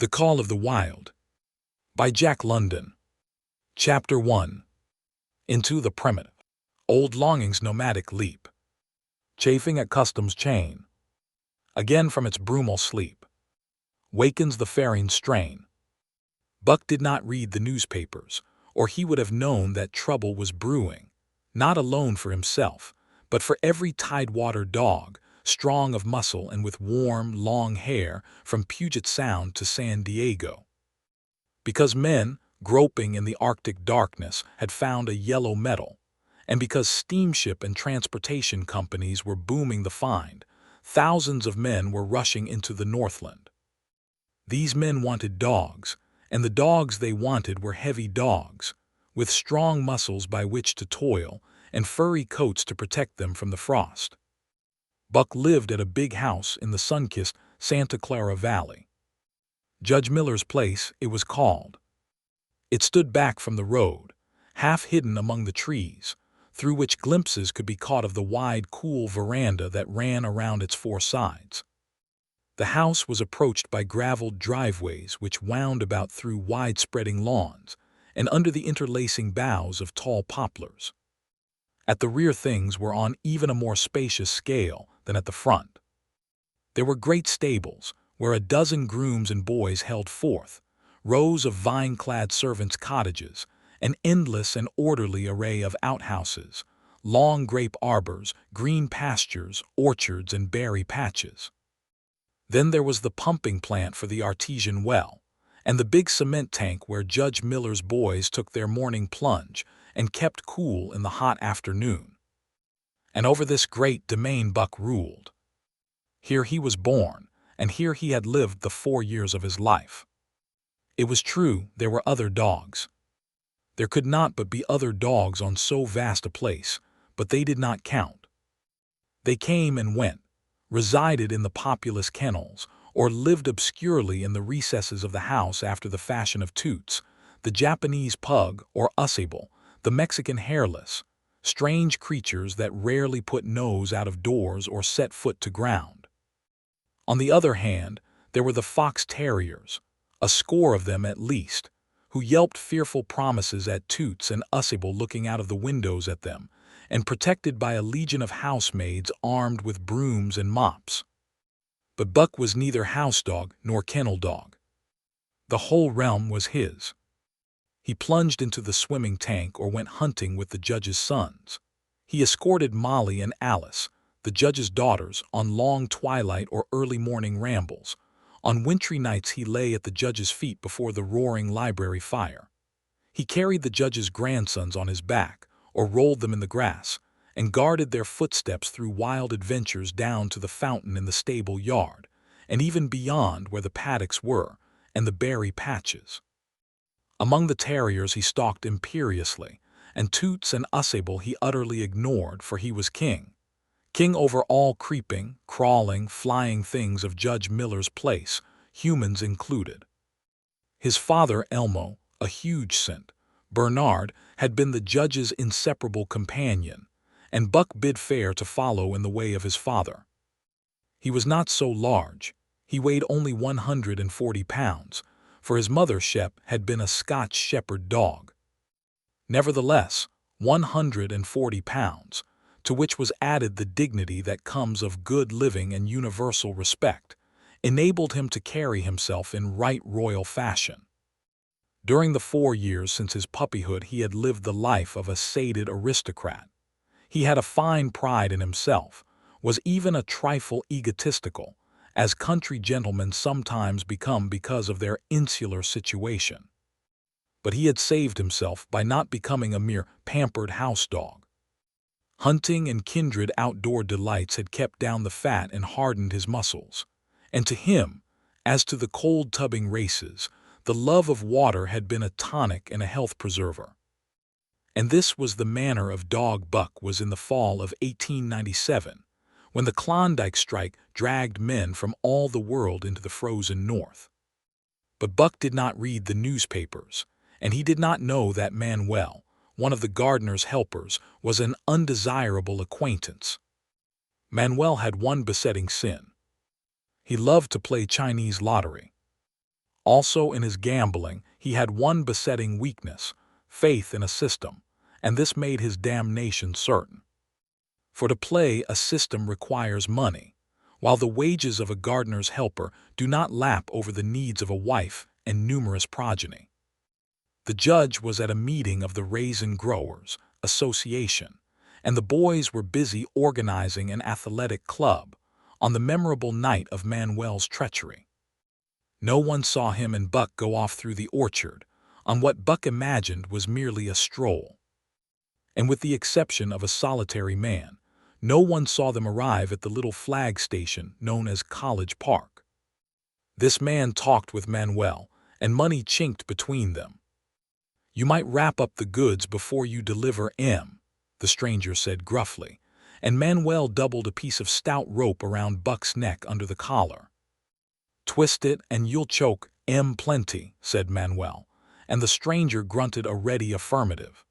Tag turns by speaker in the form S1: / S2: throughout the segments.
S1: The Call of the Wild by Jack London. Chapter 1. Into the Primitive. Old Longing's nomadic leap. Chafing at custom's chain. Again from its brumal sleep. Wakens the faring strain. Buck did not read the newspapers, or he would have known that trouble was brewing, not alone for himself, but for every tidewater dog, strong of muscle and with warm, long hair from Puget Sound to San Diego. Because men, groping in the Arctic darkness, had found a yellow metal, and because steamship and transportation companies were booming the find, thousands of men were rushing into the Northland. These men wanted dogs, and the dogs they wanted were heavy dogs, with strong muscles by which to toil and furry coats to protect them from the frost. Buck lived at a big house in the sun-kissed Santa Clara Valley. Judge Miller's Place, it was called. It stood back from the road, half hidden among the trees, through which glimpses could be caught of the wide, cool veranda that ran around its four sides. The house was approached by graveled driveways which wound about through wide-spreading lawns and under the interlacing boughs of tall poplars. At the rear things were on even a more spacious scale than at the front. There were great stables, where a dozen grooms and boys held forth, rows of vine-clad servants' cottages, an endless and orderly array of outhouses, long grape arbors, green pastures, orchards, and berry patches. Then there was the pumping plant for the artesian well, and the big cement tank where Judge Miller's boys took their morning plunge and kept cool in the hot afternoon. And over this great domain Buck ruled. Here he was born, and here he had lived the 4 years of his life. It was true there were other dogs. There could not but be other dogs on so vast a place, but they did not count. They came and went, resided in the populous kennels, or lived obscurely in the recesses of the house after the fashion of Toots, the Japanese pug or Usable, the Mexican hairless, strange creatures that rarely put nose out of doors or set foot to ground. On the other hand, there were the fox terriers, a score of them at least, who yelped fearful promises at Toots and Usable looking out of the windows at them, and protected by a legion of housemaids armed with brooms and mops. But Buck was neither house dog nor kennel dog. The whole realm was his. He plunged into the swimming tank or went hunting with the judge's sons. He escorted Molly and Alice, the judge's daughters, on long twilight or early morning rambles. On wintry nights he lay at the judge's feet before the roaring library fire. He carried the judge's grandsons on his back, or rolled them in the grass, and guarded their footsteps through wild adventures down to the fountain in the stable yard, and even beyond where the paddocks were, and the berry patches. Among the terriers he stalked imperiously, and Toots and Usable he utterly ignored, for he was king. King over all creeping, crawling, flying things of Judge Miller's Place, humans included. His father, Elmo, a huge St. Bernard, had been the judge's inseparable companion, and Buck bid fair to follow in the way of his father. He was not so large. He weighed only 140 pounds, for his mother Shep had been a Scotch shepherd dog. Nevertheless, 140 pounds, to which was added the dignity that comes of good living and universal respect, enabled him to carry himself in right royal fashion. During the 4 years since his puppyhood he had lived the life of a sated aristocrat. He had a fine pride in himself, was even a trifle egotistical, as country gentlemen sometimes become because of their insular situation. But he had saved himself by not becoming a mere pampered house dog. Hunting and kindred outdoor delights had kept down the fat and hardened his muscles, and to him, as to the cold-tubbing races, the love of water had been a tonic and a health preserver. And this was the manner of dog Buck was in the fall of 1897, when the Klondike strike dragged men from all the world into the frozen north. But Buck did not read the newspapers, and he did not know that Manuel, one of the gardener's helpers, was an undesirable acquaintance. Manuel had one besetting sin. He loved to play Chinese lottery. Also in his gambling, he had one besetting weakness: faith in a system, and this made his damnation certain. For to play a system requires money, while the wages of a gardener's helper do not lap over the needs of a wife and numerous progeny. The judge was at a meeting of the Raisin Growers Association, and the boys were busy organizing an athletic club on the memorable night of Manuel's treachery. No one saw him and Buck go off through the orchard on what Buck imagined was merely a stroll. And with the exception of a solitary man, no one saw them arrive at the little flag station known as College Park. This man talked with Manuel, and money chinked between them. "You might wrap up the goods before you deliver 'em," the stranger said gruffly, and Manuel doubled a piece of stout rope around Buck's neck under the collar. "Twist it and you'll choke 'em plenty," said Manuel, and the stranger grunted a ready affirmative.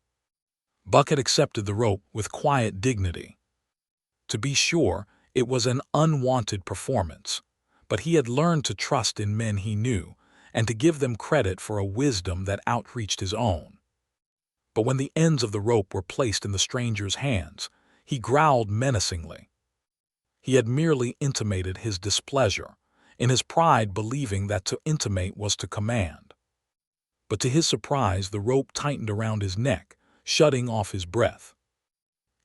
S1: Buck had accepted the rope with quiet dignity. To be sure, it was an unwanted performance, but he had learned to trust in men he knew and to give them credit for a wisdom that outreached his own. But when the ends of the rope were placed in the stranger's hands, he growled menacingly. He had merely intimated his displeasure, in his pride believing that to intimate was to command. But to his surprise, the rope tightened around his neck, shutting off his breath.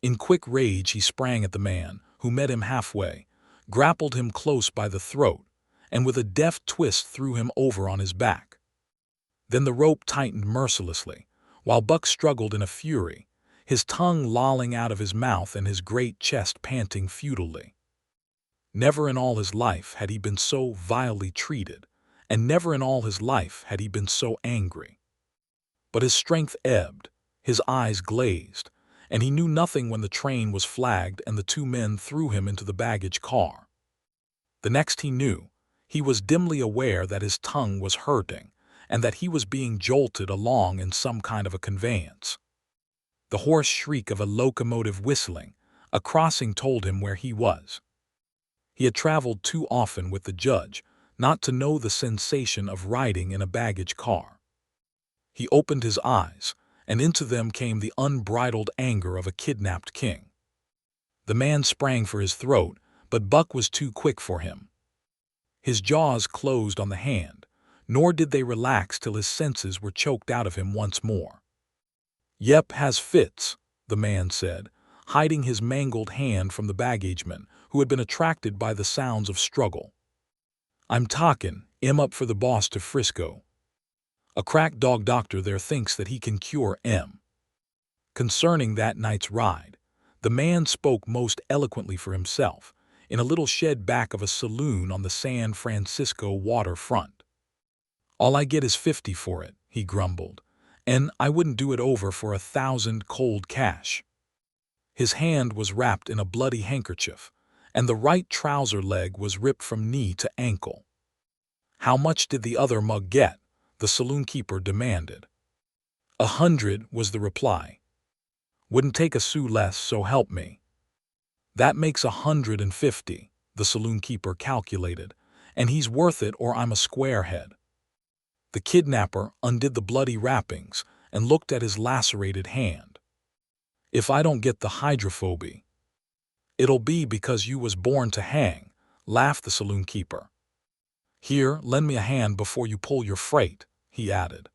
S1: In quick rage he sprang at the man, who met him halfway, grappled him close by the throat, and with a deft twist threw him over on his back. Then the rope tightened mercilessly, while Buck struggled in a fury, his tongue lolling out of his mouth and his great chest panting futilely. Never in all his life had he been so vilely treated, and never in all his life had he been so angry. But his strength ebbed, his eyes glazed, and he knew nothing when the train was flagged and the two men threw him into the baggage car. The next he knew, he was dimly aware that his tongue was hurting and that he was being jolted along in some kind of a conveyance. The hoarse shriek of a locomotive whistling, a crossing told him where he was. He had traveled too often with the judge not to know the sensation of riding in a baggage car. He opened his eyes, and into them came the unbridled anger of a kidnapped king. The man sprang for his throat, but Buck was too quick for him. His jaws closed on the hand, nor did they relax till his senses were choked out of him once more. "Yep, has fits," the man said, hiding his mangled hand from the baggageman, who had been attracted by the sounds of struggle. "I'm talkin' 'em up for the boss to Frisco. A crack dog doctor there thinks that he can cure 'em." Concerning that night's ride, the man spoke most eloquently for himself, in a little shed back of a saloon on the San Francisco waterfront. "All I get is 50 for it," he grumbled, "and I wouldn't do it over for 1,000 cold cash." His hand was wrapped in a bloody handkerchief, and the right trouser leg was ripped from knee to ankle. "How much did the other mug get?" the saloon keeper demanded. 100 was the reply. "Wouldn't take a sou less, so help me." "That makes 150, the saloon keeper calculated, "and he's worth it or I'm a squarehead." The kidnapper undid the bloody wrappings and looked at his lacerated hand. "If I don't get the hydrophobia, it'll be because you was born to hang," laughed the saloon keeper. "Here, lend me a hand before you pull your freight," he added.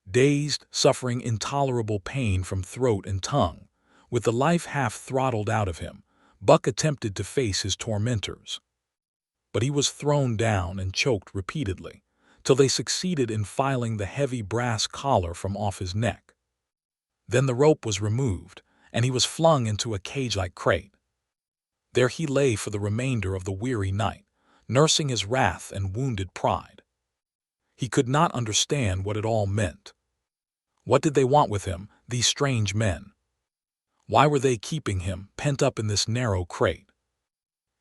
S1: Dazed, suffering intolerable pain from throat and tongue, with the life half throttled out of him, Buck attempted to face his tormentors. But he was thrown down and choked repeatedly, till they succeeded in filing the heavy brass collar from off his neck. Then the rope was removed, and he was flung into a cage-like crate. There he lay for the remainder of the weary night, nursing his wrath and wounded pride. He could not understand what it all meant. What did they want with him, these strange men? Why were they keeping him pent up in this narrow crate?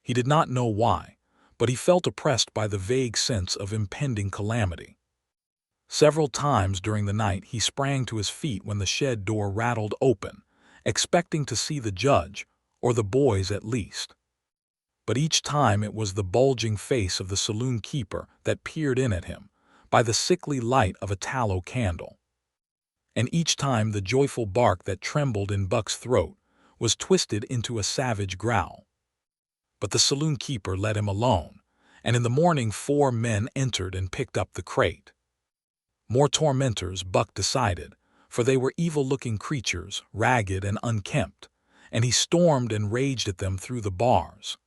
S1: He did not know why, but he felt oppressed by the vague sense of impending calamity. Several times during the night he sprang to his feet when the shed door rattled open, expecting to see the judge, or the boys at least. But each time it was the bulging face of the saloon keeper that peered in at him, by the sickly light of a tallow candle. And each time the joyful bark that trembled in Buck's throat was twisted into a savage growl. But the saloon keeper let him alone, and in the morning 4 men entered and picked up the crate. More tormentors, Buck decided, for they were evil-looking creatures, ragged and unkempt, and he stormed and raged at them through the bars.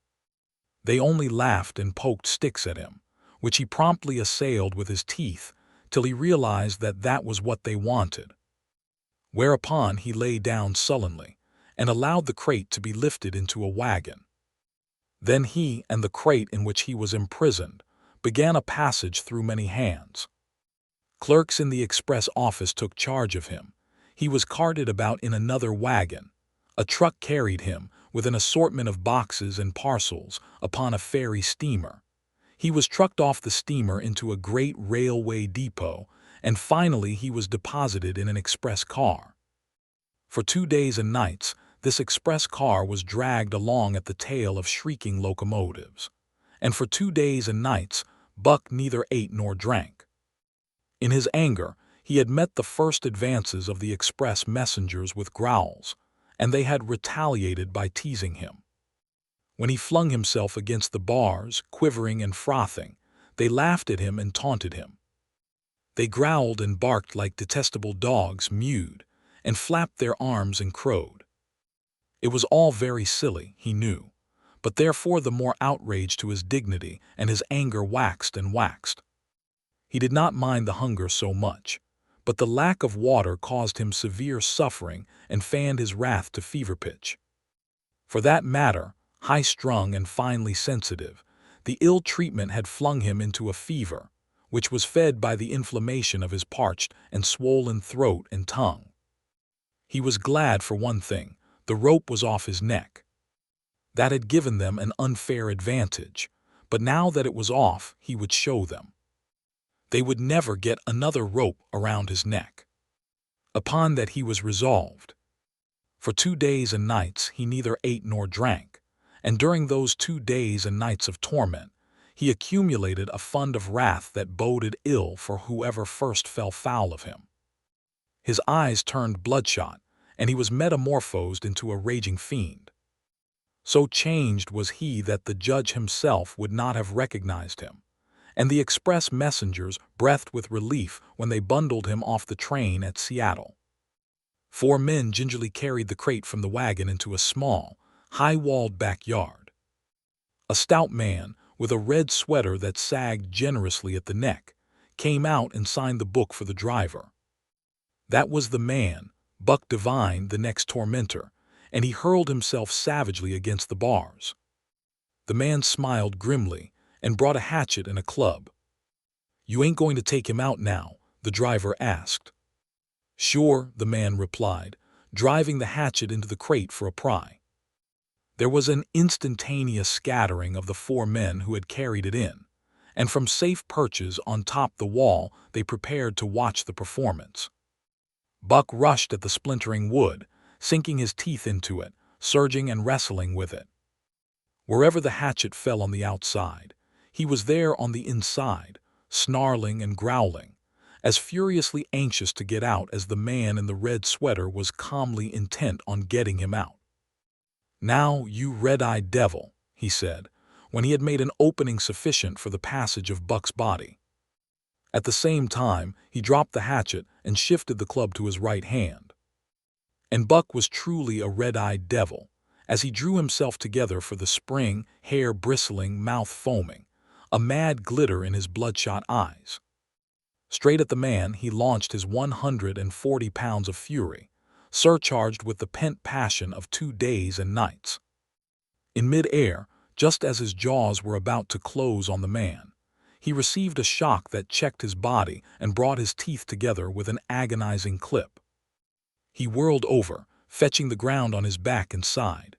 S1: They only laughed and poked sticks at him, which he promptly assailed with his teeth till he realized that that was what they wanted. Whereupon he lay down sullenly and allowed the crate to be lifted into a wagon. Then he and the crate in which he was imprisoned began a passage through many hands. Clerks in the express office took charge of him. He was carted about in another wagon. A truck carried him, with an assortment of boxes and parcels, upon a ferry steamer. He was trucked off the steamer into a great railway depot, and finally he was deposited in an express car. For 2 days and nights, this express car was dragged along at the tail of shrieking locomotives. And for 2 days and nights, Buck neither ate nor drank. In his anger, he had met the first advances of the express messengers with growls, and they had retaliated by teasing him. When he flung himself against the bars, quivering and frothing, they laughed at him and taunted him. They growled and barked like detestable dogs, mewed, and flapped their arms and crowed. It was all very silly, he knew, but therefore the more outrage to his dignity, and his anger waxed and waxed. He did not mind the hunger so much, but the lack of water caused him severe suffering and fanned his wrath to fever pitch. For that matter, high-strung and finely sensitive, the ill treatment had flung him into a fever, which was fed by the inflammation of his parched and swollen throat and tongue. He was glad for one thing: the rope was off his neck. That had given them an unfair advantage, but now that it was off, he would show them. They would never get another rope around his neck. Upon that he was resolved. For 2 days and nights he neither ate nor drank, and during those 2 days and nights of torment, he accumulated a fund of wrath that boded ill for whoever first fell foul of him. His eyes turned bloodshot, and he was metamorphosed into a raging fiend. So changed was he that the judge himself would not have recognized him, and the express messengers breathed with relief when they bundled him off the train at Seattle. 4 men gingerly carried the crate from the wagon into a small, high-walled backyard. A stout man, with a red sweater that sagged generously at the neck, came out and signed the book for the driver. That was the man, Buck divined, the next tormentor, and he hurled himself savagely against the bars. The man smiled grimly and brought a hatchet and a club. "You ain't going to take him out now?" the driver asked. "Sure," the man replied, driving the hatchet into the crate for a pry. There was an instantaneous scattering of the 4 men who had carried it in, and from safe perches on top the wall they prepared to watch the performance. Buck rushed at the splintering wood, sinking his teeth into it, surging and wrestling with it. Wherever the hatchet fell on the outside, he was there on the inside, snarling and growling, as furiously anxious to get out as the man in the red sweater was calmly intent on getting him out. "Now, you red-eyed devil," he said, when he had made an opening sufficient for the passage of Buck's body. At the same time, he dropped the hatchet and shifted the club to his right hand. And Buck was truly a red-eyed devil, as he drew himself together for the spring, hair bristling, mouth foaming, a mad glitter in his bloodshot eyes. Straight at the man he launched his 140 pounds of fury, surcharged with the pent passion of 2 days and nights. In mid-air, just as his jaws were about to close on the man, he received a shock that checked his body and brought his teeth together with an agonizing clip. He whirled over, fetching the ground on his back and side.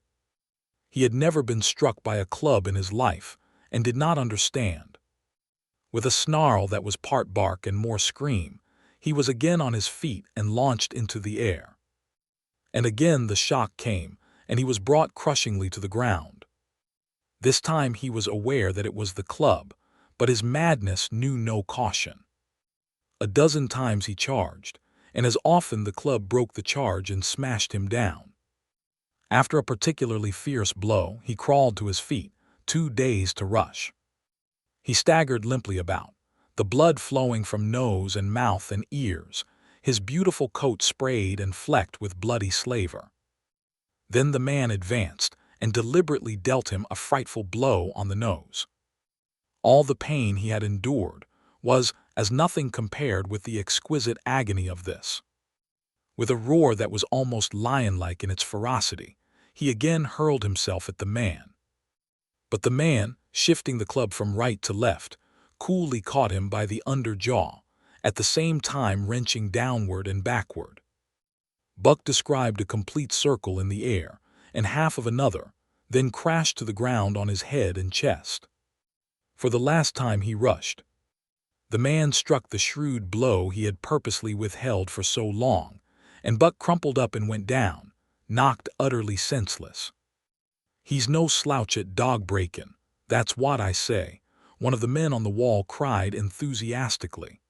S1: He had never been struck by a club in his life and did not understand. With a snarl that was part bark and more scream, he was again on his feet and launched into the air. And again the shock came, and he was brought crushingly to the ground. This time he was aware that it was the club, but his madness knew no caution. A dozen times he charged, and as often the club broke the charge and smashed him down. After a particularly fierce blow, he crawled to his feet, too dazed to rush. He staggered limply about, the blood flowing from nose and mouth and ears, his beautiful coat sprayed and flecked with bloody slaver. Then the man advanced and deliberately dealt him a frightful blow on the nose. All the pain he had endured was as nothing compared with the exquisite agony of this. With a roar that was almost lion-like in its ferocity, he again hurled himself at the man. But the man, shifting the club from right to left, coolly caught him by the under jaw, at the same time wrenching downward and backward. Buck described a complete circle in the air, and half of another, then crashed to the ground on his head and chest. For the last time he rushed. The man struck the shrewd blow he had purposely withheld for so long, and Buck crumpled up and went down, knocked utterly senseless. "He's no slouch at dog-breakin', that's what I say," one of the men on the wall cried enthusiastically.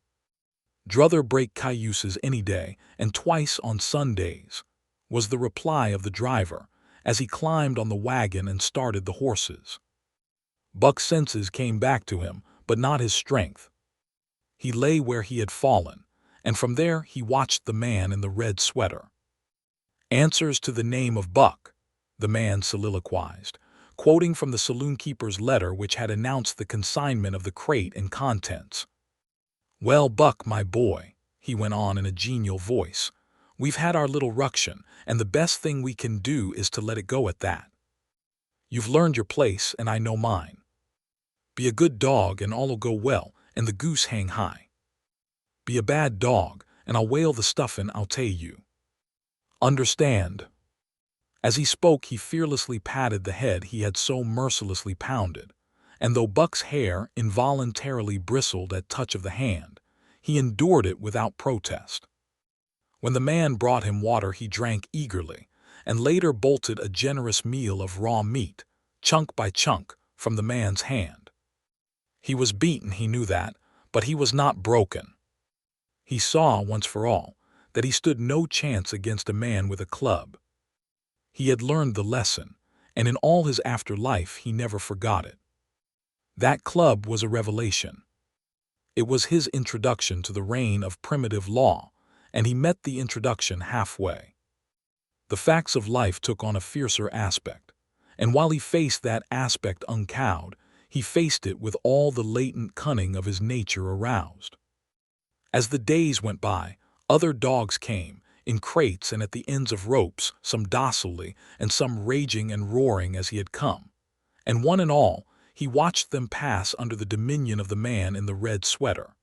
S1: "Druther break cayuses any day, and twice on Sundays," was the reply of the driver, as he climbed on the wagon and started the horses. Buck's senses came back to him, but not his strength. He lay where he had fallen, and from there he watched the man in the red sweater. "Answers to the name of Buck," the man soliloquized, quoting from the saloon-keeper's letter which had announced the consignment of the crate and contents. "Well, Buck, my boy," he went on in a genial voice, "we've had our little ruction, and the best thing we can do is to let it go at that. You've learned your place, and I know mine. Be a good dog, and all'll go well, and the goose hang high. Be a bad dog, and I'll whale the stuffin' I'll tell you. Understand?" As he spoke, he fearlessly patted the head he had so mercilessly pounded, and though Buck's hair involuntarily bristled at touch of the hand, he endured it without protest. When the man brought him water, he drank eagerly, and later bolted a generous meal of raw meat, chunk by chunk, from the man's hand. He was beaten, he knew that, but he was not broken. He saw, once for all, that he stood no chance against a man with a club. He had learned the lesson, and in all his afterlife he never forgot it. That club was a revelation. It was his introduction to the reign of primitive law, and he met the introduction halfway. The facts of life took on a fiercer aspect, and while he faced that aspect uncowed, he faced it with all the latent cunning of his nature aroused. As the days went by, other dogs came, in crates and at the ends of ropes, some docilely and some raging and roaring as he had come, and one and all, he watched them pass under the dominion of the man in the red sweater.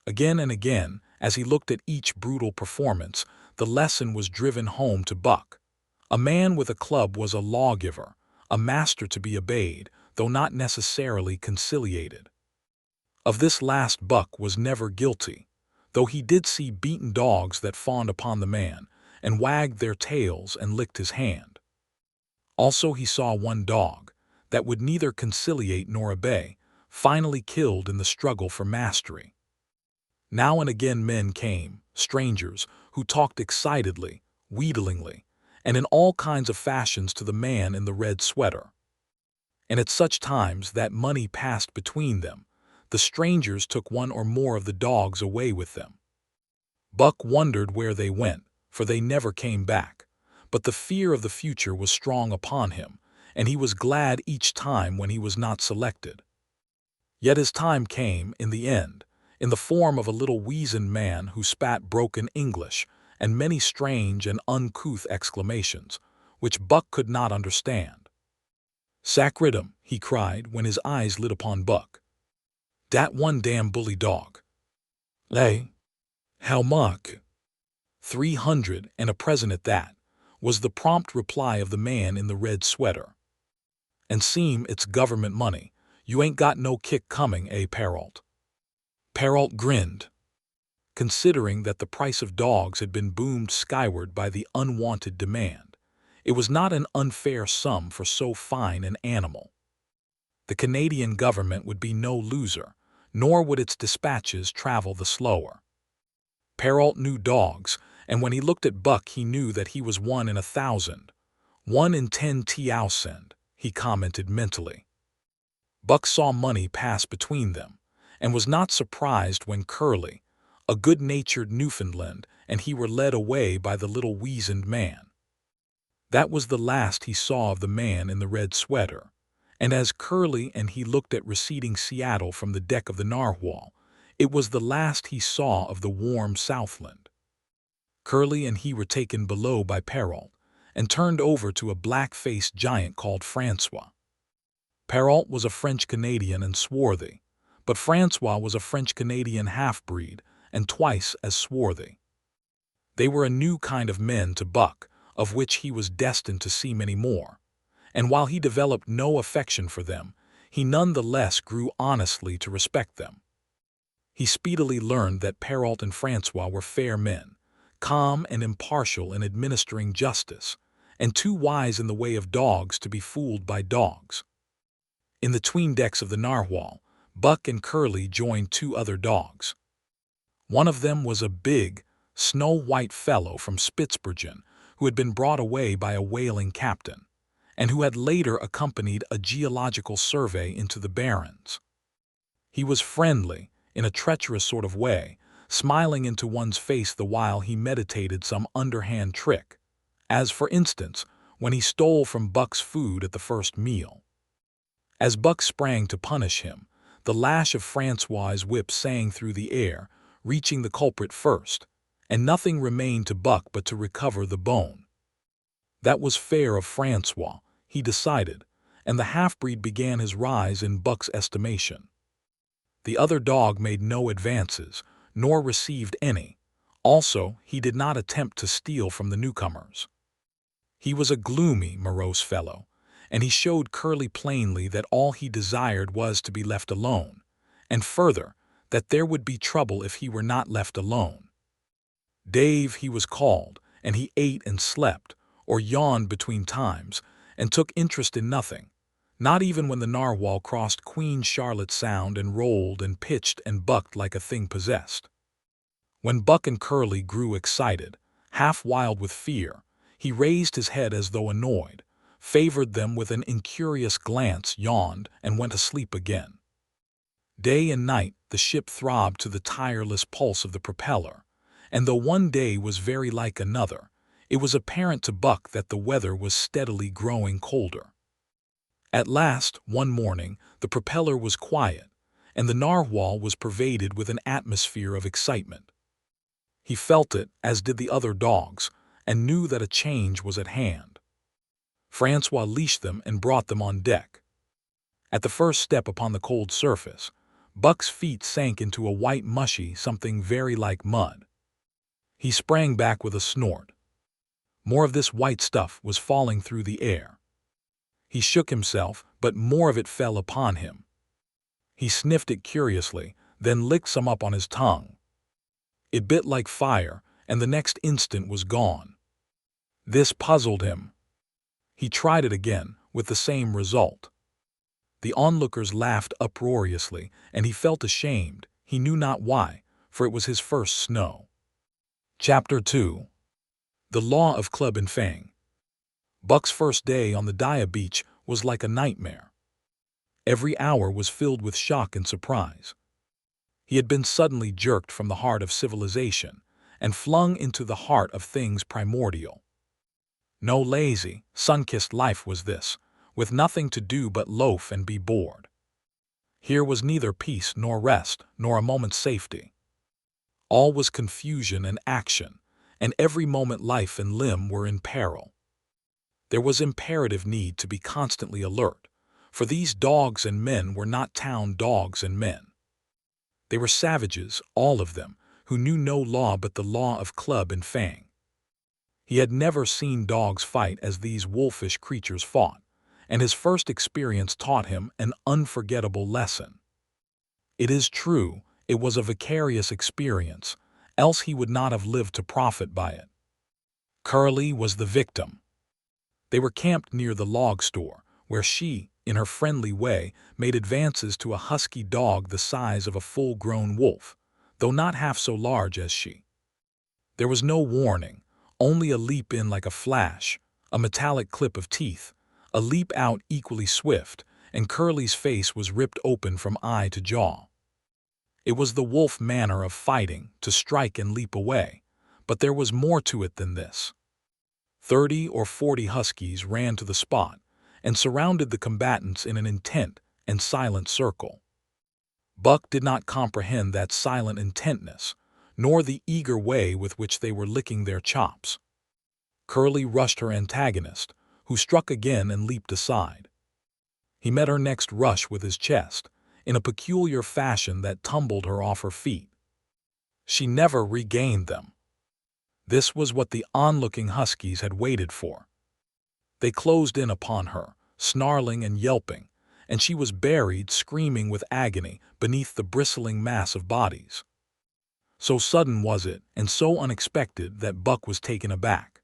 S1: Again and again, as he looked at each brutal performance, the lesson was driven home to Buck. A man with a club was a lawgiver, a master to be obeyed, though not necessarily conciliated. Of this last Buck was never guilty, though he did see beaten dogs that fawned upon the man, and wagged their tails and licked his hand. Also he saw one dog, that would neither conciliate nor obey, finally killed in the struggle for mastery. Now and again men came, strangers, who talked excitedly, wheedlingly, and in all kinds of fashions to the man in the red sweater. And at such times that money passed between them, the strangers took one or more of the dogs away with them. Buck wondered where they went, for they never came back, but the fear of the future was strong upon him, and he was glad each time when he was not selected. Yet his time came, in the end, in the form of a little weazened man who spat broken English and many strange and uncouth exclamations, which Buck could not understand. "Sacridum," he cried when his eyes lit upon Buck. "Dat one damn bully dog." "Lay, how much?" 300, and a present at that, was the prompt reply of the man in the red sweater. "And seem it's government money. You ain't got no kick coming, eh, Perrault?" Perrault grinned. Considering that the price of dogs had been boomed skyward by the unwanted demand, it was not an unfair sum for so fine an animal. The Canadian government would be no loser, nor would its dispatches travel the slower. Perrault knew dogs, and when he looked at Buck he knew that he was 1 in 1,000. 1 in 10,000, he commented mentally. Buck saw money pass between them, and was not surprised when Curly, a good-natured Newfoundland, and he were led away by the little weazened man. That was the last he saw of the man in the red sweater, and as Curly and he looked at receding Seattle from the deck of the narwhal, it was the last he saw of the warm Southland. Curly and he were taken below by Perrault, and turned over to a black-faced giant called Francois. Perrault was a French-Canadian and swarthy, but Francois was a French-Canadian half-breed and twice as swarthy. They were a new kind of men to Buck, of which he was destined to see many more, and while he developed no affection for them, he none the less grew honestly to respect them. He speedily learned that Perrault and Francois were fair men, calm and impartial in administering justice, and too wise in the way of dogs to be fooled by dogs. In the 'tween decks of the narwhal, Buck and Curly joined 2 other dogs. One of them was a big, snow-white fellow from Spitzbergen who had been brought away by a whaling captain, and who had later accompanied a geological survey into the Barrens. He was friendly, in a treacherous sort of way, smiling into one's face the while he meditated some underhand trick, as, for instance, when he stole from Buck's food at the first meal. As Buck sprang to punish him, the lash of Francois's whip sang through the air, reaching the culprit first, and nothing remained to Buck but to recover the bone. That was fair of Francois, he decided, and the half-breed began his rise in Buck's estimation. The other dog made no advances, nor received any. Also, he did not attempt to steal from the newcomers. He was a gloomy, morose fellow, and he showed Curly plainly that all he desired was to be left alone, and further, that there would be trouble if he were not left alone. Dave, he was called, and he ate and slept, or yawned between times, and took interest in nothing, not even when the narwhal crossed Queen Charlotte Sound and rolled and pitched and bucked like a thing possessed. When Buck and Curly grew excited, half wild with fear, he raised his head as though annoyed, favored them with an incurious glance, yawned, and went asleep again. Day and night the ship throbbed to the tireless pulse of the propeller, and though one day was very like another, it was apparent to Buck that the weather was steadily growing colder. At last, one morning, the propeller was quiet, and the narwhal was pervaded with an atmosphere of excitement. He felt it, as did the other dogs, and knew that a change was at hand. Francois leashed them and brought them on deck. At the first step upon the cold surface, Buck's feet sank into a white mushy something very like mud. He sprang back with a snort. More of this white stuff was falling through the air. He shook himself, but more of it fell upon him. He sniffed it curiously, then licked some up on his tongue. It bit like fire, and the next instant was gone. This puzzled him. He tried it again, with the same result. The onlookers laughed uproariously, and he felt ashamed, he knew not why, for it was his first snow. Chapter 2. The Law of Club and Fang. Buck's first day on the Dia beach was like a nightmare. Every hour was filled with shock and surprise. He had been suddenly jerked from the heart of civilization and flung into the heart of things primordial. No lazy, sun-kissed life was this, with nothing to do but loaf and be bored. Here was neither peace nor rest, nor a moment's safety. All was confusion and action, and every moment life and limb were in peril. There was imperative need to be constantly alert, for these dogs and men were not town dogs and men. They were savages, all of them, who knew no law but the law of club and fang. He had never seen dogs fight as these wolfish creatures fought, and his first experience taught him an unforgettable lesson. It is true, it was a vicarious experience, else he would not have lived to profit by it. Curly was the victim. They were camped near the log store, where she, in her friendly way, made advances to a husky dog the size of a full-grown wolf, though not half so large as she. There was no warning, only a leap in like a flash, a metallic clip of teeth, a leap out equally swift, and Curly's face was ripped open from eye to jaw. It was the wolf manner of fighting, to strike and leap away, but there was more to it than this. 30 or 40 huskies ran to the spot and surrounded the combatants in an intent and silent circle. Buck did not comprehend that silent intentness, nor the eager way with which they were licking their chops. Curly rushed her antagonist, who struck again and leaped aside. He met her next rush with his chest, in a peculiar fashion that tumbled her off her feet. She never regained them. This was what the onlooking huskies had waited for. They closed in upon her, snarling and yelping, and she was buried, screaming with agony, beneath the bristling mass of bodies. So sudden was it, and so unexpected, that Buck was taken aback.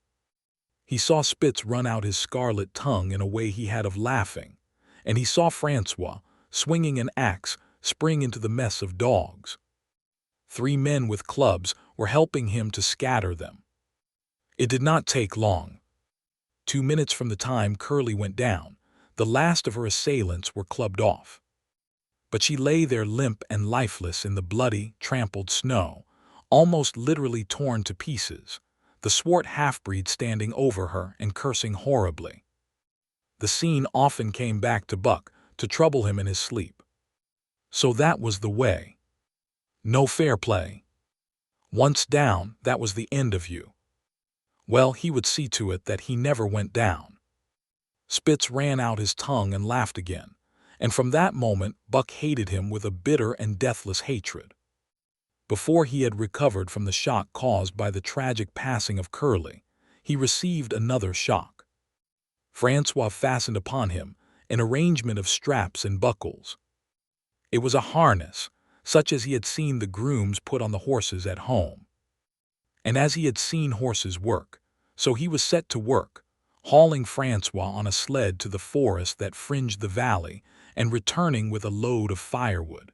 S1: He saw Spitz run out his scarlet tongue in a way he had of laughing, and he saw Francois, swinging an axe, spring into the mess of dogs. 3 men with clubs were helping him to scatter them. It did not take long. 2 minutes from the time Curly went down, the last of her assailants were clubbed off. But she lay there limp and lifeless in the bloody, trampled snow, almost literally torn to pieces, the swart half-breed standing over her and cursing horribly. The scene often came back to Buck to trouble him in his sleep. So that was the way. No fair play. Once down, that was the end of you. Well, he would see to it that he never went down. Spitz ran out his tongue and laughed again, and from that moment Buck hated him with a bitter and deathless hatred. Before he had recovered from the shock caused by the tragic passing of Curly, he received another shock. Francois fastened upon him an arrangement of straps and buckles. It was a harness, such as he had seen the grooms put on the horses at home. And as he had seen horses work, so he was set to work, hauling Francois on a sled to the forest that fringed the valley and returning with a load of firewood.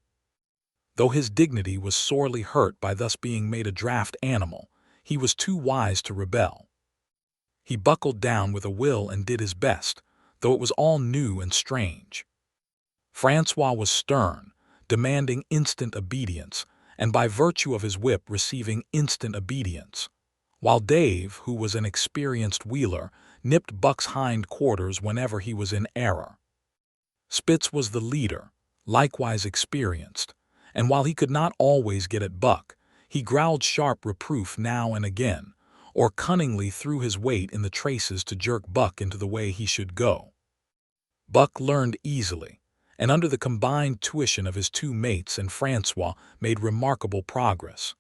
S1: Though his dignity was sorely hurt by thus being made a draft animal, he was too wise to rebel. He buckled down with a will and did his best, though it was all new and strange. Francois was stern, demanding instant obedience, and by virtue of his whip receiving instant obedience, while Dave, who was an experienced wheeler, nipped Buck's hind quarters whenever he was in error. Spitz was the leader, likewise experienced, and while he could not always get at Buck, he growled sharp reproof now and again, or cunningly threw his weight in the traces to jerk Buck into the way he should go. Buck learned easily, and under the combined tuition of his 2 mates and Francois made remarkable progress.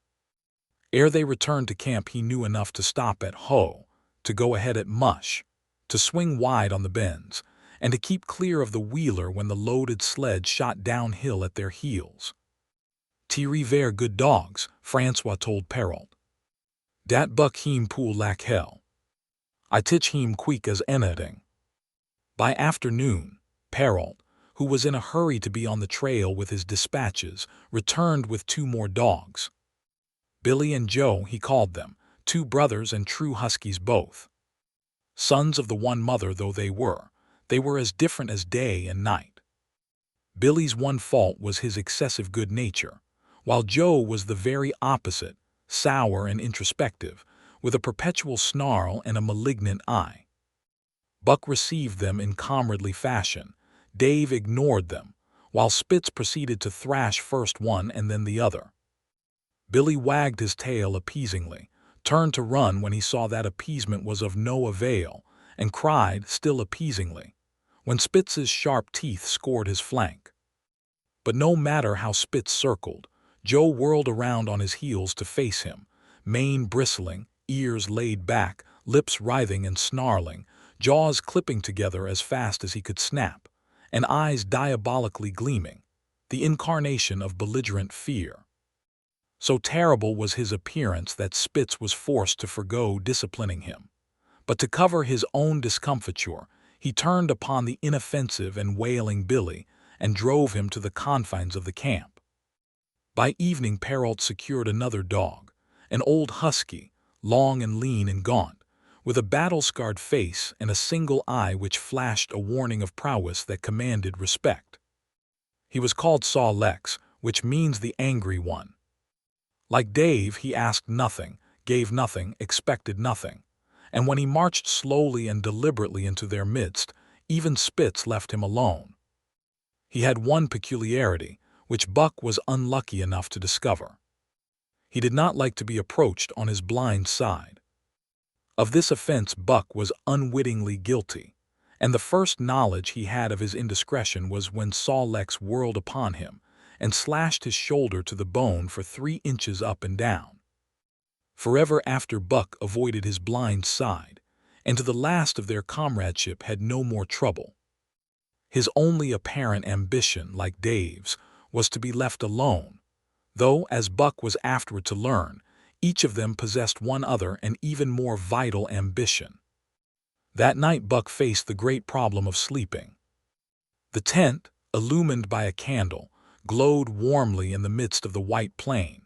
S1: Ere they returned to camp he knew enough to stop at Hoe, to go ahead at Mush, to swing wide on the bends, and to keep clear of the wheeler when the loaded sled shot downhill at their heels. "Tirez ver good dogs," Francois told Perrault. "Dat Buck heem pool lak hell. I tich heem quick as anything." By afternoon, Perrault, who was in a hurry to be on the trail with his dispatches, returned with 2 more dogs. Billy and Joe, he called them, 2 brothers and true huskies both. Sons of the one mother though they were as different as day and night. Billy's one fault was his excessive good nature, while Joe was the very opposite, sour and introspective, with a perpetual snarl and a malignant eye. Buck received them in comradely fashion. Dave ignored them, while Spitz proceeded to thrash first one and then the other. Billy wagged his tail appeasingly, turned to run when he saw that appeasement was of no avail, and cried, still appeasingly, when Spitz's sharp teeth scored his flank. But no matter how Spitz circled, Joe whirled around on his heels to face him, mane bristling, ears laid back, lips writhing and snarling, jaws clipping together as fast as he could snap, and eyes diabolically gleaming, the incarnation of belligerent fear. So terrible was his appearance that Spitz was forced to forgo disciplining him. But to cover his own discomfiture, he turned upon the inoffensive and wailing Billy and drove him to the confines of the camp. By evening, Perrault secured another dog, an old husky, long and lean and gaunt, with a battle-scarred face and a single eye which flashed a warning of prowess that commanded respect. He was called Saw Lex, which means the angry one. Like Dave, he asked nothing, gave nothing, expected nothing, and when he marched slowly and deliberately into their midst, even Spitz left him alone. He had one peculiarity, which Buck was unlucky enough to discover. He did not like to be approached on his blind side. Of this offense Buck was unwittingly guilty, and the first knowledge he had of his indiscretion was when Saw Lex whirled upon him and slashed his shoulder to the bone for 3 inches up and down. Forever after, Buck avoided his blind side, and to the last of their comradeship had no more trouble. His only apparent ambition, like Dave's, was to be left alone, though, as Buck was afterward to learn, each of them possessed one other and even more vital ambition. That night Buck faced the great problem of sleeping. The tent, illumined by a candle, glowed warmly in the midst of the white plain,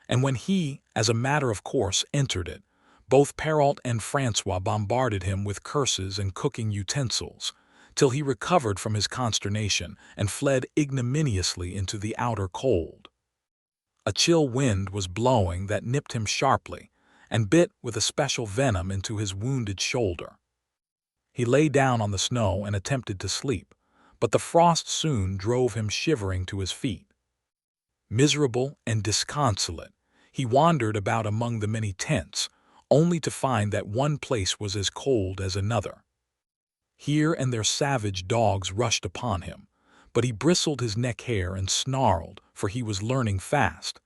S1: and when he, as a matter of course, entered it, both Perrault and Francois bombarded him with curses and cooking utensils, till he recovered from his consternation and fled ignominiously into the outer cold. A chill wind was blowing that nipped him sharply and bit with a special venom into his wounded shoulder. He lay down on the snow and attempted to sleep, but the frost soon drove him shivering to his feet. Miserable and disconsolate, he wandered about among the many tents, only to find that one place was as cold as another. Here and there savage dogs rushed upon him, but he bristled his neck hair and snarled, for he was learning fast,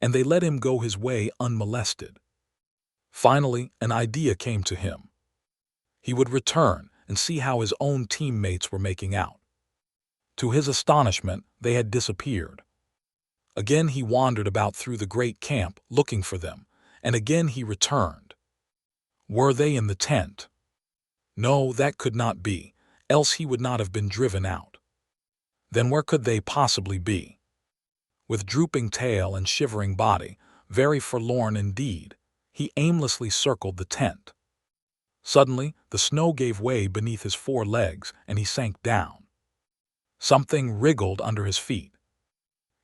S1: and they let him go his way unmolested. Finally, an idea came to him. He would return and see how his own teammates were making out. To his astonishment, they had disappeared. Again he wandered about through the great camp looking for them, and again he returned. Were they in the tent? No, that could not be, else he would not have been driven out. Then where could they possibly be? With drooping tail and shivering body, very forlorn indeed, he aimlessly circled the tent. Suddenly, the snow gave way beneath his 4 legs, and he sank down. Something wriggled under his feet.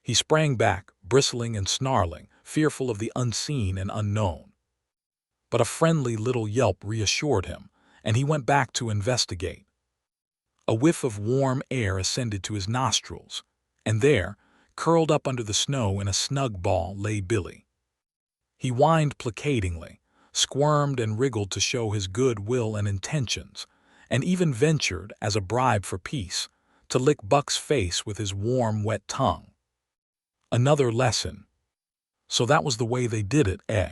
S1: He sprang back, bristling and snarling, fearful of the unseen and unknown. But a friendly little yelp reassured him, and he went back to investigate. A whiff of warm air ascended to his nostrils, and there, curled up under the snow in a snug ball, lay Billy. He whined placatingly, squirmed and wriggled to show his good will and intentions, and even ventured, as a bribe for peace, to lick Buck's face with his warm, wet tongue. Another lesson. So that was the way they did it, eh?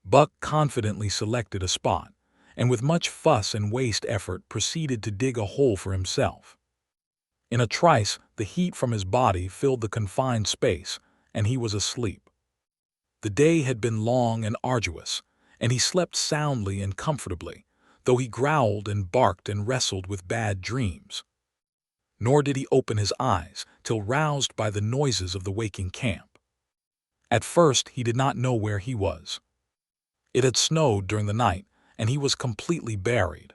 S1: Buck confidently selected a spot, and with much fuss and waste effort proceeded to dig a hole for himself. In a trice, the heat from his body filled the confined space, and he was asleep. The day had been long and arduous, and he slept soundly and comfortably, though he growled and barked and wrestled with bad dreams. Nor did he open his eyes till roused by the noises of the waking camp. At first he did not know where he was. It had snowed during the night, and he was completely buried.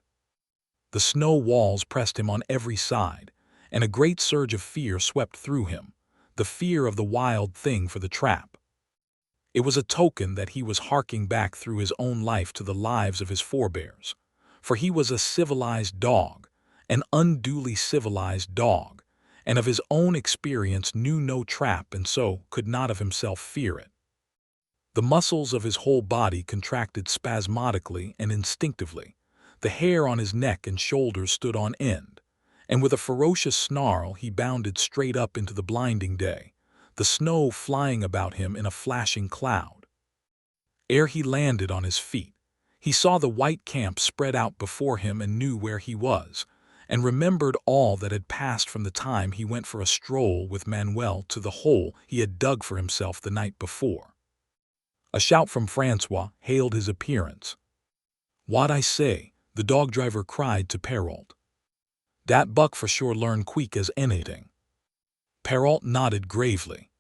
S1: The snow walls pressed him on every side, and a great surge of fear swept through him, the fear of the wild thing for the trap. It was a token that he was harking back through his own life to the lives of his forebears, for he was a civilized dog, an unduly civilized dog, and of his own experience knew no trap and so could not of himself fear it. The muscles of his whole body contracted spasmodically and instinctively, the hair on his neck and shoulders stood on end, and with a ferocious snarl he bounded straight up into the blinding day, the snow flying about him in a flashing cloud. Ere he landed on his feet, he saw the white camp spread out before him and knew where he was, and remembered all that had passed from the time he went for a stroll with Manuel to the hole he had dug for himself the night before. A shout from Francois hailed his appearance. "What I say," the dog driver cried to Perrault. "Dat Buck for sure learn quick as anything." Perrault nodded gravely.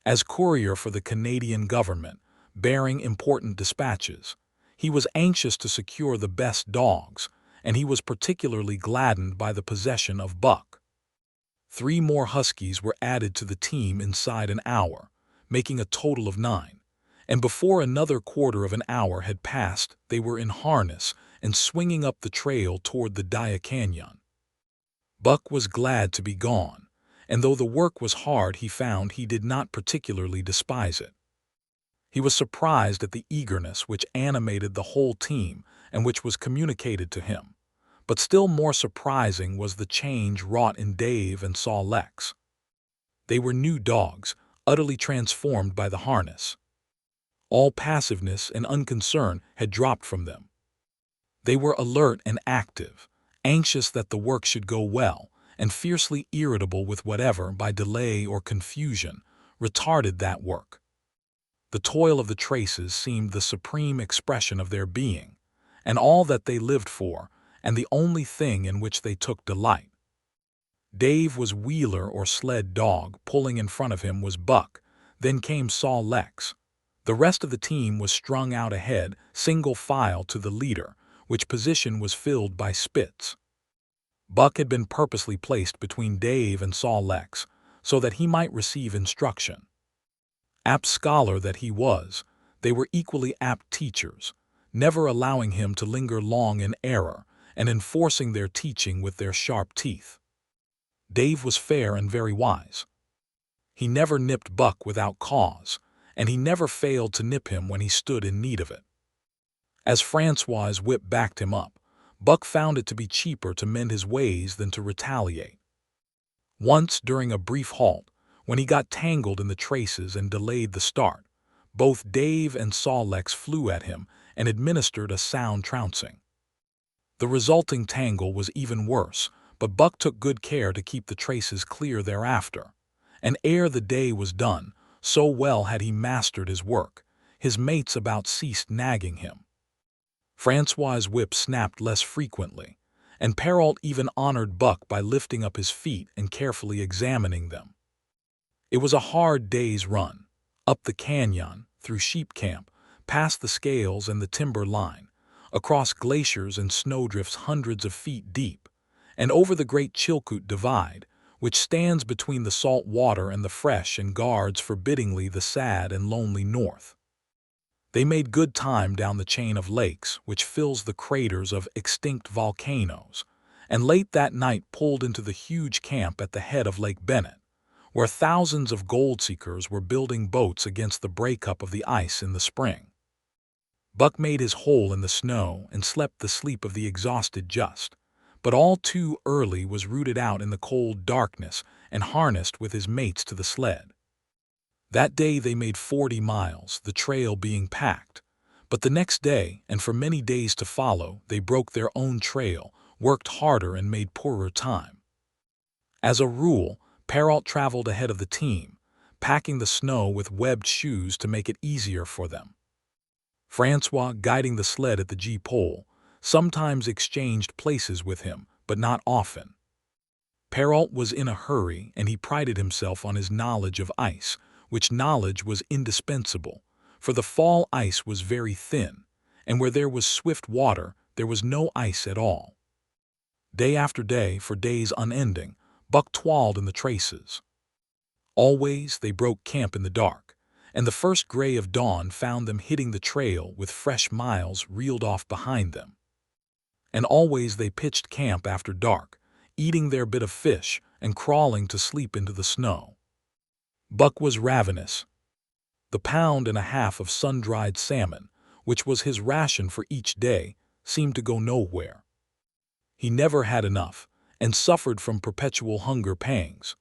S1: As courier for the Canadian government, bearing important dispatches, he was anxious to secure the best dogs, and he was particularly gladdened by the possession of Buck. 3 more huskies were added to the team inside an hour, making a total of 9, and before another quarter of an hour had passed, they were in harness and swinging up the trail toward the Dia Canyon. Buck was glad to be gone, and though the work was hard, he found he did not particularly despise it. He was surprised at the eagerness which animated the whole team and which was communicated to him, but still more surprising was the change wrought in Dave and Saw Lex. They were new dogs, utterly transformed by the harness. All passiveness and unconcern had dropped from them. They were alert and active, anxious that the work should go well, and fiercely irritable with whatever, by delay or confusion, retarded that work. The toil of the traces seemed the supreme expression of their being, and all that they lived for, and the only thing in which they took delight. Dave was wheeler or sled dog, pulling in front of him was Buck, then came Saw Lex. The rest of the team was strung out ahead, single file to the leader, which position was filled by Spitz. Buck had been purposely placed between Dave and Saw Lex, so that he might receive instruction. Apt scholar that he was, they were equally apt teachers, never allowing him to linger long in error, and enforcing their teaching with their sharp teeth. Dave was fair and very wise. He never nipped Buck without cause, and he never failed to nip him when he stood in need of it. As Francois's whip backed him up, Buck found it to be cheaper to mend his ways than to retaliate. Once, during a brief halt, when he got tangled in the traces and delayed the start, both Dave and Saw Lex flew at him and administered a sound trouncing. The resulting tangle was even worse, but Buck took good care to keep the traces clear thereafter, and ere the day was done, so well had he mastered his work, his mates about ceased nagging him. Francois's whip snapped less frequently, and Perrault even honored Buck by lifting up his feet and carefully examining them. It was a hard day's run, up the canyon, through sheep camp, past the scales and the timber line, across glaciers and snowdrifts hundreds of feet deep, and over the great Chilkoot Divide, which stands between the salt water and the fresh and guards forbiddingly the sad and lonely north. They made good time down the chain of lakes which fills the craters of extinct volcanoes, and late that night pulled into the huge camp at the head of Lake Bennett, where thousands of gold-seekers were building boats against the breakup of the ice in the spring. Buck made his hole in the snow and slept the sleep of the exhausted just, but all too early was rooted out in the cold darkness and harnessed with his mates to the sled. That day they made 40 miles, the trail being packed, but the next day, and for many days to follow, they broke their own trail, worked harder and made poorer time. As a rule, Perrault traveled ahead of the team, packing the snow with webbed shoes to make it easier for them. Francois, guiding the sled at the G-pole, sometimes exchanged places with him, but not often. Perrault was in a hurry, and he prided himself on his knowledge of ice, which knowledge was indispensable, for the fall ice was very thin, and where there was swift water, there was no ice at all. Day after day, for days unending, Buck toiled in the traces. Always they broke camp in the dark, and the first gray of dawn found them hitting the trail with fresh miles reeled off behind them. And always they pitched camp after dark, eating their bit of fish and crawling to sleep into the snow. Buck was ravenous. The pound and a half of sun-dried salmon, which was his ration for each day, seemed to go nowhere. He never had enough, and suffered from perpetual hunger pangs.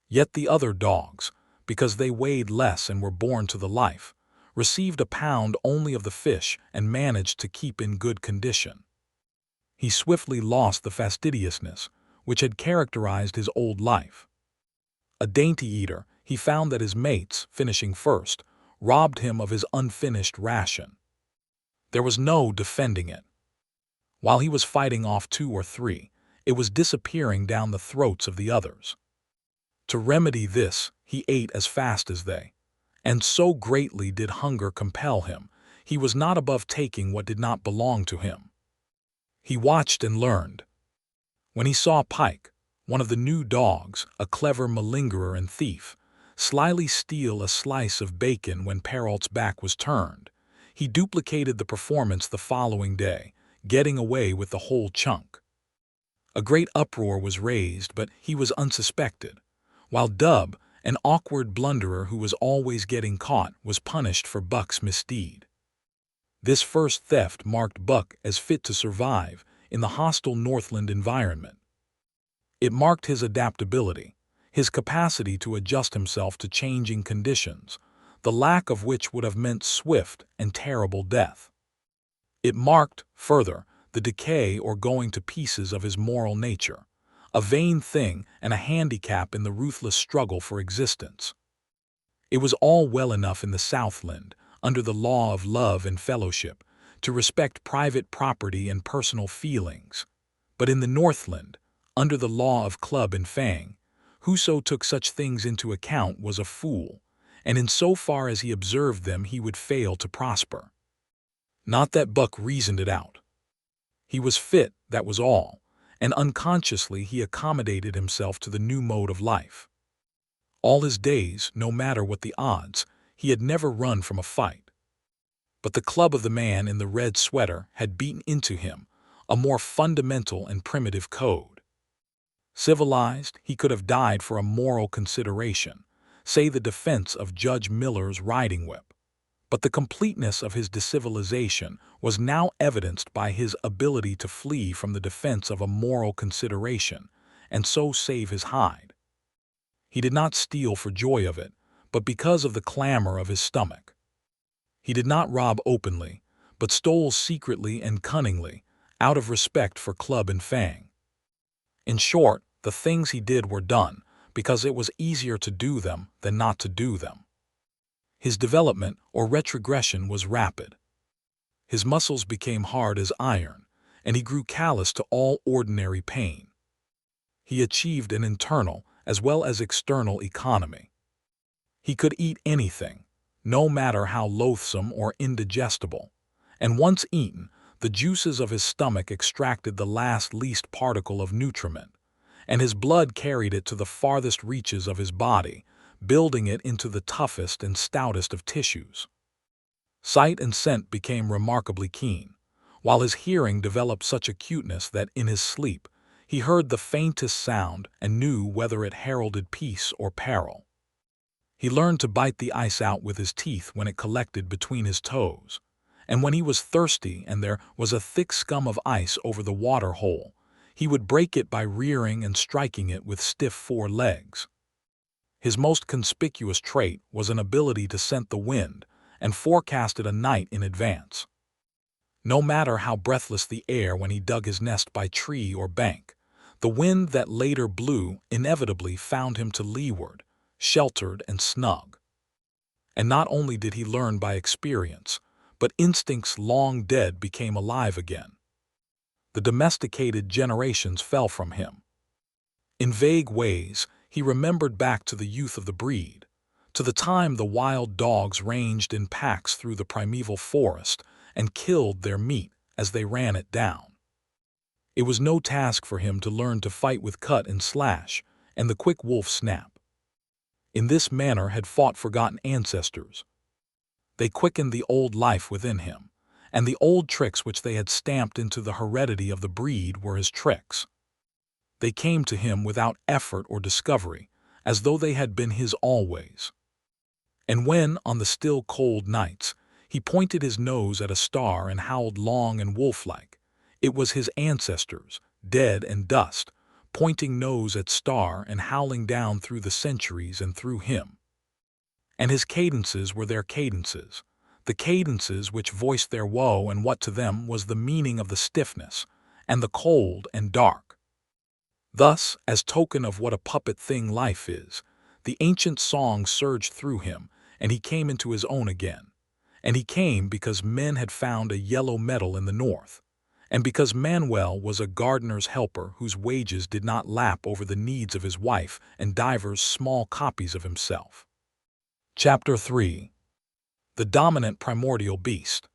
S1: Yet the other dogs, because they weighed less and were born to the life, received a pound only of the fish and managed to keep in good condition. He swiftly lost the fastidiousness which had characterized his old life. A dainty eater, he found that his mates, finishing first, robbed him of his unfinished ration. There was no defending it. While he was fighting off 2 or 3, it was disappearing down the throats of the others. To remedy this, he ate as fast as they, and so greatly did hunger compel him, he was not above taking what did not belong to him. He watched and learned. When he saw Pike, one of the new dogs, a clever malingerer and thief, slyly steal a slice of bacon when Perrault's back was turned, he duplicated the performance the following day, getting away with the whole chunk. A great uproar was raised, but he was unsuspected, while Dub, an awkward blunderer who was always getting caught, was punished for Buck's misdeed. This first theft marked Buck as fit to survive in the hostile Northland environment. It marked his adaptability, his capacity to adjust himself to changing conditions, the lack of which would have meant swift and terrible death. It marked, further, the decay or going to pieces of his moral nature, a vain thing and a handicap in the ruthless struggle for existence. It was all well enough in the Southland, under the law of love and fellowship, to respect private property and personal feelings, but in the Northland, under the law of club and Fang, whoso took such things into account was a fool, and in so far as he observed them he would fail to prosper. Not that Buck reasoned it out. He was fit, that was all, and unconsciously he accommodated himself to the new mode of life. All his days, no matter what the odds, he had never run from a fight. But the club of the man in the red sweater had beaten into him a more fundamental and primitive code. Civilized, he could have died for a moral consideration, say the defense of Judge Miller's riding whip. But the completeness of his decivilization was now evidenced by his ability to flee from the defense of a moral consideration, and so save his hide. He did not steal for joy of it, but because of the clamor of his stomach. He did not rob openly, but stole secretly and cunningly, out of respect for Club and Fang. In short, the things he did were done because it was easier to do them than not to do them. His development or retrogression was rapid. His muscles became hard as iron, and he grew callous to all ordinary pain. He achieved an internal as well as external economy. He could eat anything, no matter how loathsome or indigestible, and once eaten, the juices of his stomach extracted the last least particle of nutriment, and his blood carried it to the farthest reaches of his body, building it into the toughest and stoutest of tissues. Sight and scent became remarkably keen, while his hearing developed such acuteness that in his sleep he heard the faintest sound and knew whether it heralded peace or peril. He learned to bite the ice out with his teeth when it collected between his toes, and when he was thirsty and there was a thick scum of ice over the water hole, he would break it by rearing and striking it with stiff fore legs. His most conspicuous trait was an ability to scent the wind and forecast it a night in advance. No matter how breathless the air when he dug his nest by tree or bank, the wind that later blew inevitably found him to leeward, sheltered and snug. And not only did he learn by experience, but instincts long dead became alive again. The domesticated generations fell from him. In vague ways, he remembered back to the youth of the breed, to the time the wild dogs ranged in packs through the primeval forest and killed their meat as they ran it down. It was no task for him to learn to fight with cut and slash and the quick wolf snap. In this manner had fought forgotten ancestors. They quickened the old life within him, and the old tricks which they had stamped into the heredity of the breed were his tricks. They came to him without effort or discovery, as though they had been his always. And when, on the still cold nights, he pointed his nose at a star and howled long and wolf-like, it was his ancestors, dead and dust, pointing nose at star and howling down through the centuries and through him. And his cadences were their cadences, the cadences which voiced their woe and what to them was the meaning of the stiffness, and the cold and dark. Thus, as token of what a puppet thing life is, the ancient song surged through him, and he came into his own again. And he came because men had found a yellow metal in the north, and because Manuel was a gardener's helper whose wages did not lap over the needs of his wife and divers small copies of himself. Chapter 3. The Dominant Primordial Beast.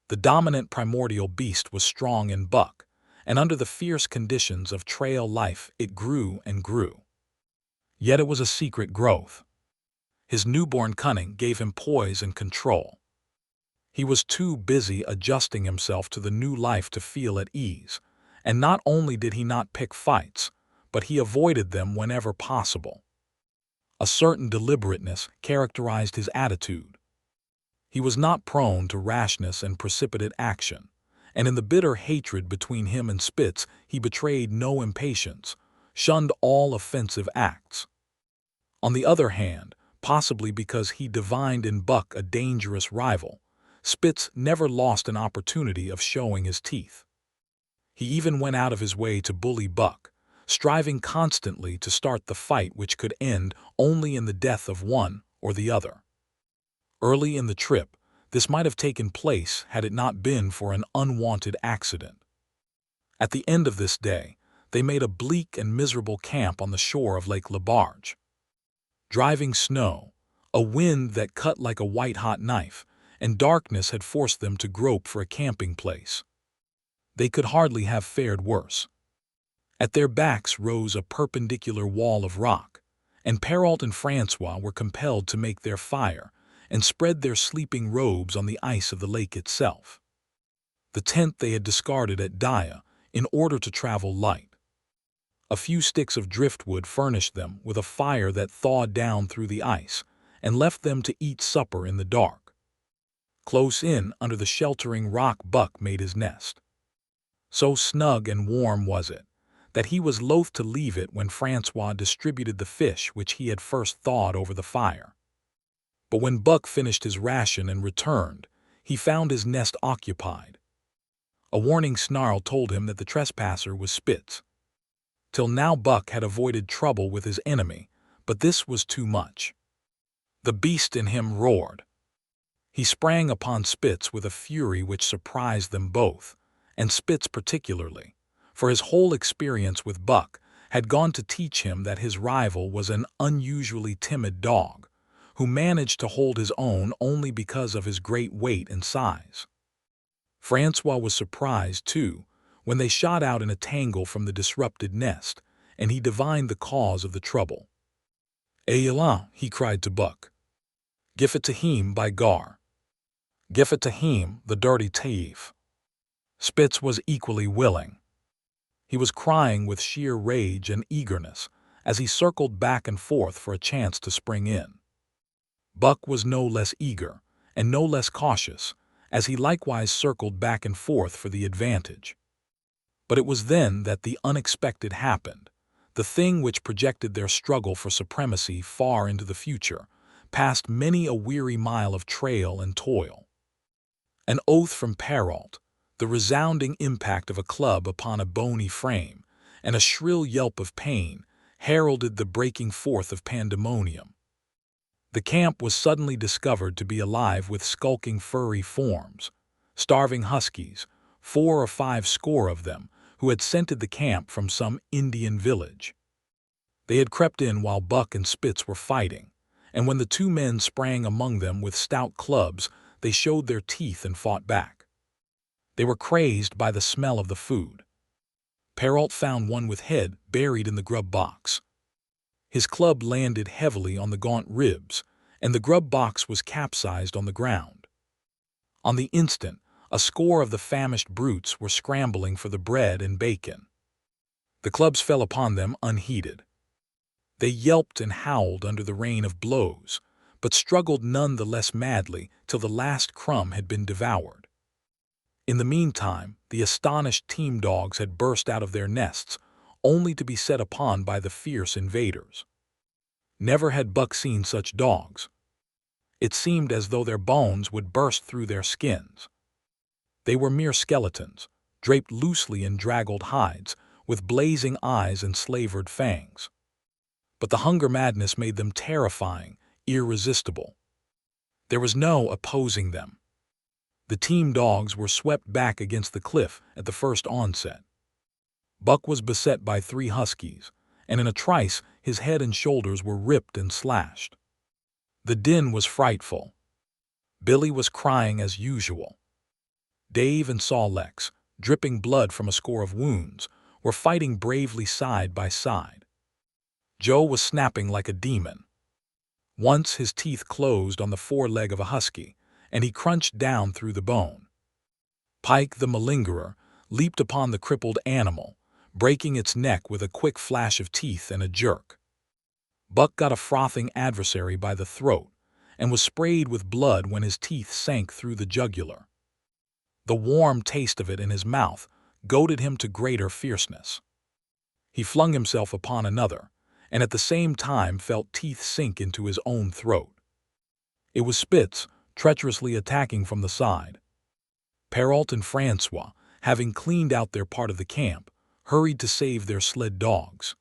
S1: The dominant primordial beast was strong in buck, and under the fierce conditions of trail life it grew and grew. Yet it was a secret growth. His newborn cunning gave him poise and control. He was too busy adjusting himself to the new life to feel at ease, and not only did he not pick fights, but he avoided them whenever possible. A certain deliberateness characterized his attitude. He was not prone to rashness and precipitate action, and in the bitter hatred between him and Spitz he betrayed no impatience, shunned all offensive acts. On the other hand, possibly because he divined in Buck a dangerous rival, Spitz never lost an opportunity of showing his teeth. He even went out of his way to bully Buck, striving constantly to start the fight which could end only in the death of one or the other. Early in the trip, this might have taken place had it not been for an unwanted accident. At the end of this day, they made a bleak and miserable camp on the shore of Lake Labarge. Driving snow, a wind that cut like a white-hot knife, and darkness had forced them to grope for a camping place. They could hardly have fared worse. At their backs rose a perpendicular wall of rock, and Perrault and Francois were compelled to make their fire and spread their sleeping robes on the ice of the lake itself. The tent they had discarded at Dia in order to travel light. A few sticks of driftwood furnished them with a fire that thawed down through the ice and left them to eat supper in the dark. Close in under the sheltering rock Buck made his nest. So snug and warm was it that he was loath to leave it when Francois distributed the fish which he had first thawed over the fire. But when Buck finished his ration and returned, he found his nest occupied. A warning snarl told him that the trespasser was Spitz. Till now Buck had avoided trouble with his enemy, but this was too much. The beast in him roared. He sprang upon Spitz with a fury which surprised them both, and Spitz particularly, for his whole experience with Buck had gone to teach him that his rival was an unusually timid dog, who managed to hold his own only because of his great weight and size. Francois was surprised, too, when they shot out in a tangle from the disrupted nest, and he divined the cause of the trouble. "Eh, Alain," he cried to Buck. "Gif it to him, by gar. Gif it to him, the dirty thief." Spitz was equally willing. He was crying with sheer rage and eagerness as he circled back and forth for a chance to spring in. Buck was no less eager and no less cautious, as he likewise circled back and forth for the advantage. But it was then that the unexpected happened, the thing which projected their struggle for supremacy far into the future, past many a weary mile of trail and toil. An oath from Perrault, the resounding impact of a club upon a bony frame, and a shrill yelp of pain heralded the breaking forth of pandemonium. The camp was suddenly discovered to be alive with skulking furry forms, starving huskies, 4 or 5 score of them, who had scented the camp from some Indian village. They had crept in while Buck and Spitz were fighting, and when the 2 men sprang among them with stout clubs, they showed their teeth and fought back. They were crazed by the smell of the food. Perrault found one with head buried in the grub box. His club landed heavily on the gaunt ribs, and the grub box was capsized on the ground. On the instant, a score of the famished brutes were scrambling for the bread and bacon. The clubs fell upon them unheeded. They yelped and howled under the rain of blows, but struggled none the less madly till the last crumb had been devoured. In the meantime, the astonished team dogs had burst out of their nests, only to be set upon by the fierce invaders. Never had Buck seen such dogs. It seemed as though their bones would burst through their skins. They were mere skeletons, draped loosely in draggled hides, with blazing eyes and slavered fangs. But the hunger madness made them terrifying, irresistible. There was no opposing them. The team dogs were swept back against the cliff at the first onset. Buck was beset by 3 huskies, and in a trice his head and shoulders were ripped and slashed. The din was frightful. Billy was crying as usual. Dave and Saw Lex, dripping blood from a score of wounds, were fighting bravely side by side. Joe was snapping like a demon. Once his teeth closed on the foreleg of a husky, and he crunched down through the bone. Pike, the malingerer, leaped upon the crippled animal, breaking its neck with a quick flash of teeth and a jerk. Buck got a frothing adversary by the throat and was sprayed with blood when his teeth sank through the jugular. The warm taste of it in his mouth goaded him to greater fierceness. He flung himself upon another, and at the same time felt teeth sink into his own throat. It was Spitz, treacherously attacking from the side. Perrault and Francois, having cleaned out their part of the camp, hurried to save their sled dogs.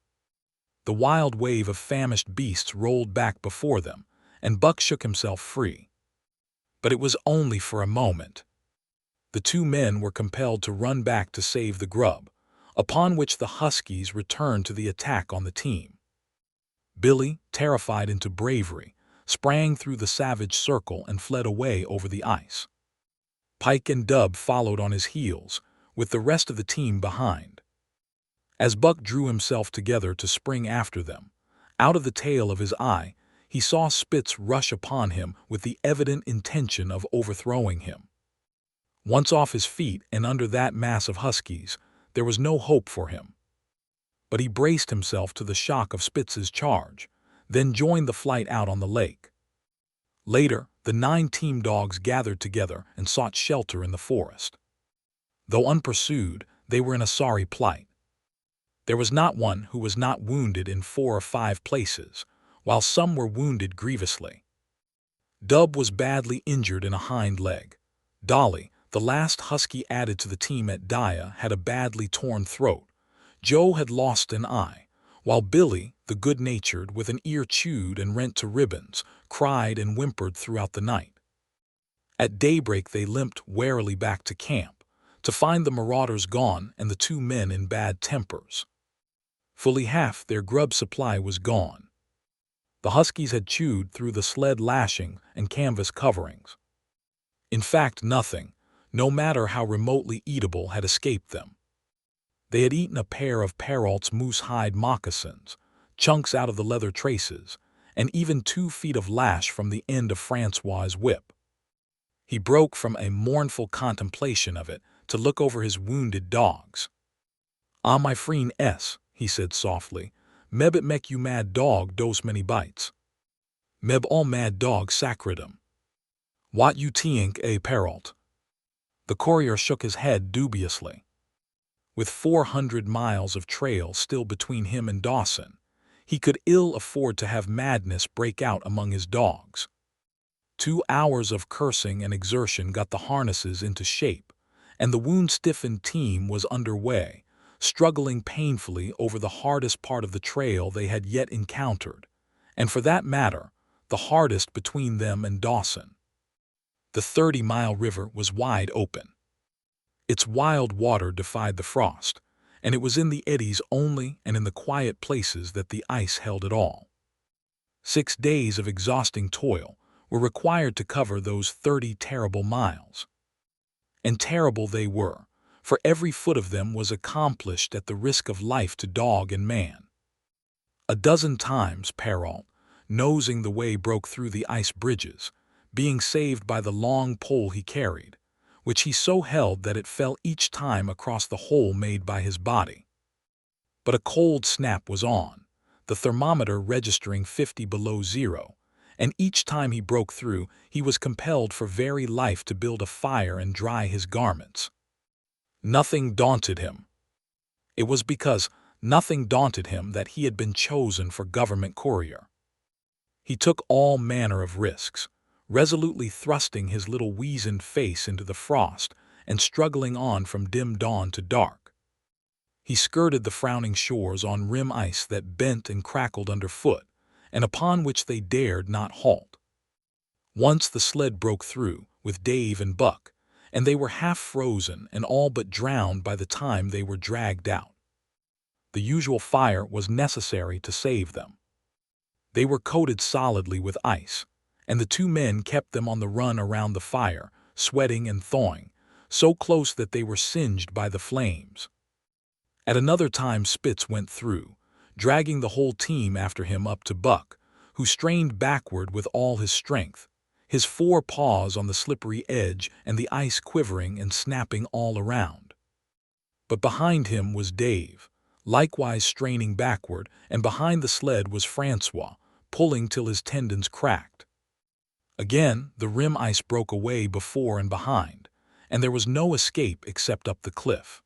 S1: The wild wave of famished beasts rolled back before them, and Buck shook himself free. But it was only for a moment. The 2 men were compelled to run back to save the grub, upon which the huskies returned to the attack on the team. Billy, terrified into bravery, sprang through the savage circle and fled away over the ice. Pike and Dub followed on his heels, with the rest of the team behind. As Buck drew himself together to spring after them, out of the tail of his eye, he saw Spitz rush upon him with the evident intention of overthrowing him. Once off his feet and under that mass of huskies, there was no hope for him. But he braced himself to the shock of Spitz's charge, then joined the flight out on the lake. Later, the 9 team dogs gathered together and sought shelter in the forest. Though unpursued, they were in a sorry plight. There was not one who was not wounded in 4 or 5 places, while some were wounded grievously. Dub was badly injured in a hind leg. Dolly, the last husky added to the team at Dia, had a badly torn throat. Joe had lost an eye, while Billy, the good-natured, with an ear chewed and rent to ribbons, cried and whimpered throughout the night. At daybreak they limped warily back to camp, to find the marauders gone and the 2 men in bad tempers. Fully half their grub supply was gone. The huskies had chewed through the sled lashing and canvas coverings. In fact, nothing, no matter how remotely eatable, had escaped them. They had eaten a pair of Perrault's moose-hide moccasins, chunks out of the leather traces, and even 2 feet of lash from the end of Francois's whip. He broke from a mournful contemplation of it to look over his wounded dogs. "Ah, my frien S," he said softly, "meb it mek you mad dog dose many bites. Meb all mad dog sacredum. What you tink, Perrault?" The courier shook his head dubiously. With 400 miles of trail still between him and Dawson, he could ill afford to have madness break out among his dogs. 2 hours of cursing and exertion got the harnesses into shape, and the wound-stiffened team was under way, struggling painfully over the hardest part of the trail they had yet encountered, and for that matter, the hardest between them and Dawson. The 30-mile river was wide open. Its wild water defied the frost, and it was in the eddies only and in the quiet places that the ice held it all. 6 days of exhausting toil were required to cover those 30 terrible miles. And terrible they were, for every foot of them was accomplished at the risk of life to dog and man. A dozen times Perrault, nosing the way, broke through the ice bridges, being saved by the long pole he carried, which he so held that it fell each time across the hole made by his body. But a cold snap was on, the thermometer registering 50 below zero, and each time he broke through, he was compelled for very life to build a fire and dry his garments. Nothing daunted him. It was because nothing daunted him that he had been chosen for government courier. He took all manner of risks, resolutely thrusting his little weazened face into the frost and struggling on from dim dawn to dark. He skirted the frowning shores on rim ice that bent and crackled underfoot, and upon which they dared not halt. Once the sled broke through, with Dave and Buck, and they were half frozen and all but drowned by the time they were dragged out. The usual fire was necessary to save them. They were coated solidly with ice, and the two men kept them on the run around the fire, sweating and thawing, so close that they were singed by the flames. At another time Spitz went through, dragging the whole team after him up to Buck, who strained backward with all his strength, his four paws on the slippery edge and the ice quivering and snapping all around. But behind him was Dave, likewise straining backward, and behind the sled was Francois, pulling till his tendons cracked. Again, the rim ice broke away before and behind, and there was no escape except up the cliff.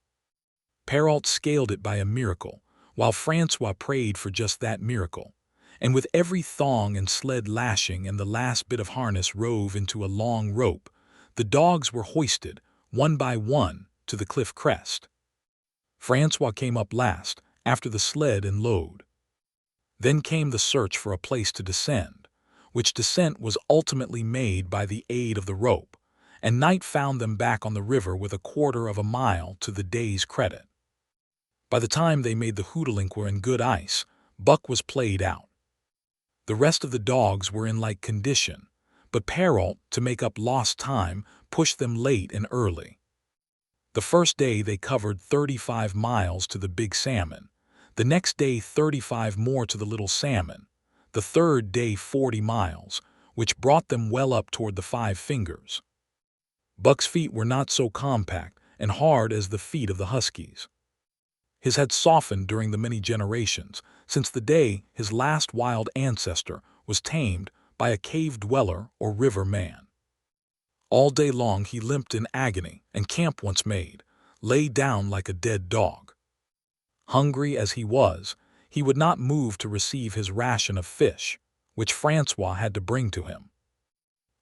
S1: Perrault scaled it by a miracle, while Francois prayed for just that miracle, and with every thong and sled lashing and the last bit of harness rove into a long rope, the dogs were hoisted, one by one, to the cliff crest. Francois came up last, after the sled and load. Then came the search for a place to descend, which descent was ultimately made by the aid of the rope, and night found them back on the river with 1/4 of a mile to the day's credit. By the time they made the Hootalinque were in good ice, Buck was played out. The rest of the dogs were in like condition, but Perrault, to make up lost time, pushed them late and early. The first day they covered 35 miles to the Big Salmon, the next day 35 more to the Little Salmon, the third day 40 miles, which brought them well up toward the Five Fingers. Buck's feet were not so compact and hard as the feet of the huskies. His had softened during the many generations, since the day his last wild ancestor was tamed by a cave dweller or river man. All day long he limped in agony, and camp once made, lay down like a dead dog. Hungry as he was, he would not move to receive his ration of fish, which Francois had to bring to him.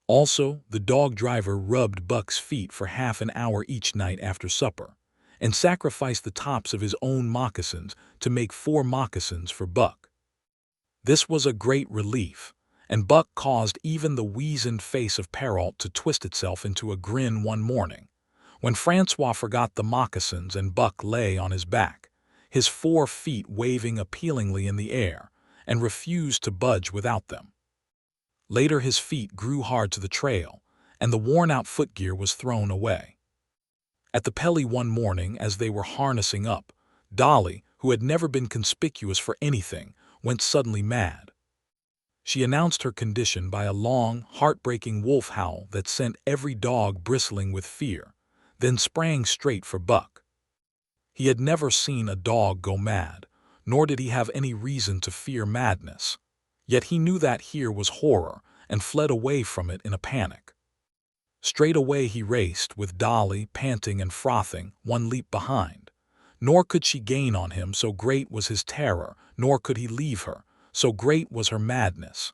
S1: Also, the dog driver rubbed Buck's feet for half an hour each night after supper, and sacrificed the tops of his own moccasins to make 4 moccasins for Buck. This was a great relief, and Buck caused even the weazened face of Perrault to twist itself into a grin one morning, when Francois forgot the moccasins and Buck lay on his back, his 4 feet waving appealingly in the air, and refused to budge without them. Later his feet grew hard to the trail, and the worn-out footgear was thrown away. At the Pelly one morning as they were harnessing up, Dolly, who had never been conspicuous for anything, went suddenly mad. She announced her condition by a long, heartbreaking wolf howl that sent every dog bristling with fear, then sprang straight for Buck. He had never seen a dog go mad, nor did he have any reason to fear madness, yet he knew that here was horror and fled away from it in a panic. Straight away he raced, with Dolly, panting and frothing, one leap behind. Nor could she gain on him, so great was his terror, nor could he leave her, so great was her madness.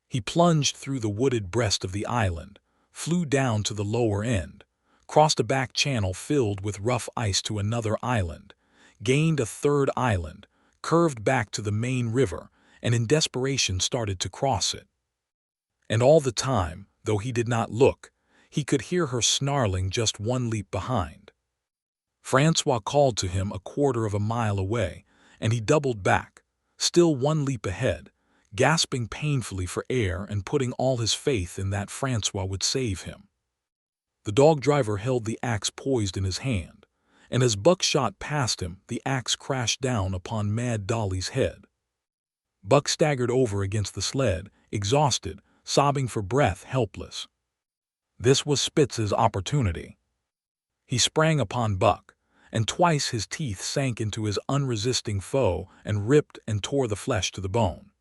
S1: He plunged through the wooded breast of the island, flew down to the lower end, crossed a back channel filled with rough ice to another island, gained a third island, curved back to the main river, and in desperation started to cross it. And all the time, though he did not look, he could hear her snarling just one leap behind. Francois called to him 1/4 of a mile away, and he doubled back, still one leap ahead, gasping painfully for air and putting all his faith in that Francois would save him. The dog driver held the axe poised in his hand, and as Buck shot past him, the axe crashed down upon Mad Dolly's head. Buck staggered over against the sled, exhausted, sobbing for breath, helpless. This was Spitz's opportunity. He sprang upon Buck, and twice his teeth sank into his unresisting foe and ripped and tore the flesh to the bone.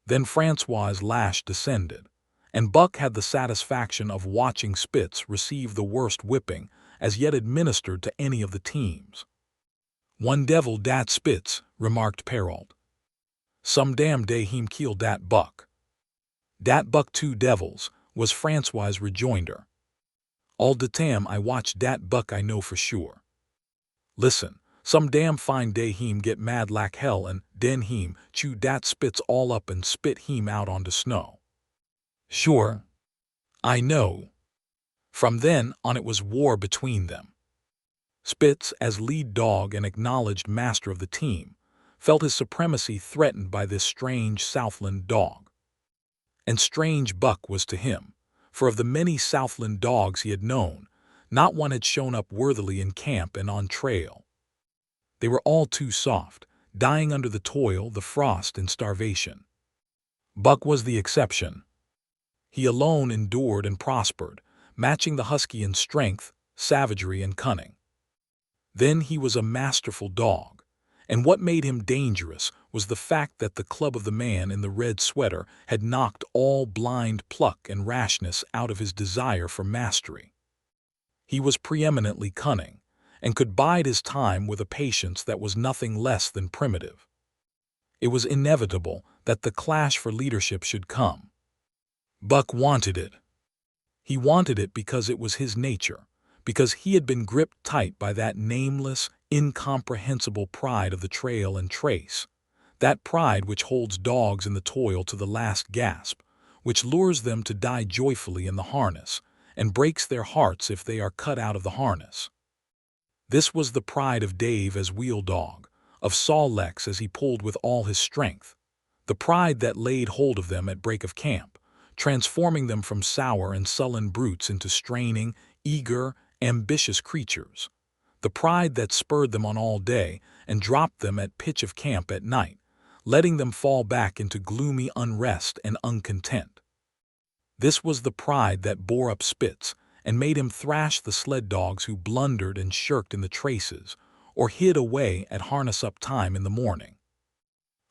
S1: Then Francois's lash descended, and Buck had the satisfaction of watching Spitz receive the worst whipping as yet administered to any of the teams. "One devil dat Spitz," remarked Perrault. "Some damn day him kill dat Buck." "Dat Buck 2 devils," was Francois's rejoinder. "All de tam I watch dat Buck I know for sure. Listen, some damn fine day him get mad like hell and den him chew dat Spitz all up and spit him out on de snow." "Sure. I know." From then on it was war between them. Spitz, as lead dog and acknowledged master of the team, felt his supremacy threatened by this strange Southland dog. And strange Buck was to him, for of the many Southland dogs he had known, not one had shown up worthily in camp and on trail. They were all too soft, dying under the toil, the frost, and starvation. Buck was the exception. He alone endured and prospered, matching the husky in strength, savagery, and cunning. Then he was a masterful dog, and what made him dangerous was the fact that the club of the man in the red sweater had knocked all blind pluck and rashness out of his desire for mastery. He was preeminently cunning, and could bide his time with a patience that was nothing less than primitive. It was inevitable that the clash for leadership should come. Buck wanted it. He wanted it because it was his nature, because he had been gripped tight by that nameless, incomprehensible pride of the trail and trace, that pride which holds dogs in the toil to the last gasp, which lures them to die joyfully in the harness, and breaks their hearts if they are cut out of the harness. This was the pride of Dave as wheel dog, of Sol Leks as he pulled with all his strength, the pride that laid hold of them at break of camp, transforming them from sour and sullen brutes into straining, eager, ambitious creatures, the pride that spurred them on all day and dropped them at pitch of camp at night, letting them fall back into gloomy unrest and uncontent. This was the pride that bore up Spitz and made him thrash the sled dogs who blundered and shirked in the traces or hid away at harness-up time in the morning.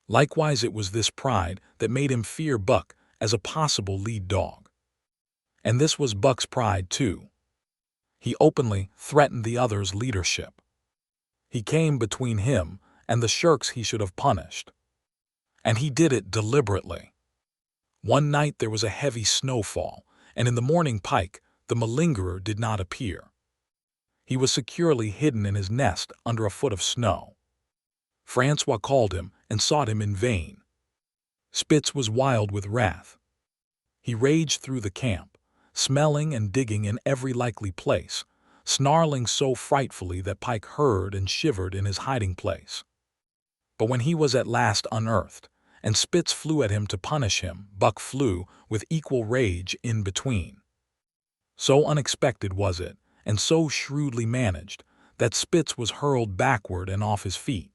S1: Likewise, it was this pride that made him fear Buck as a possible lead dog. And this was Buck's pride, too. He openly threatened the other's leadership. He came between him and the shirks he should have punished. And he did it deliberately. One night there was a heavy snowfall, and in the morning Pike, the malingerer, did not appear. He was securely hidden in his nest under a foot of snow. Francois called him and sought him in vain. Spitz was wild with wrath. He raged through the camp, smelling and digging in every likely place, snarling so frightfully that Pike heard and shivered in his hiding place. But when he was at last unearthed, and Spitz flew at him to punish him, Buck flew with equal rage in between. So unexpected was it, and so shrewdly managed, that Spitz was hurled backward and off his feet.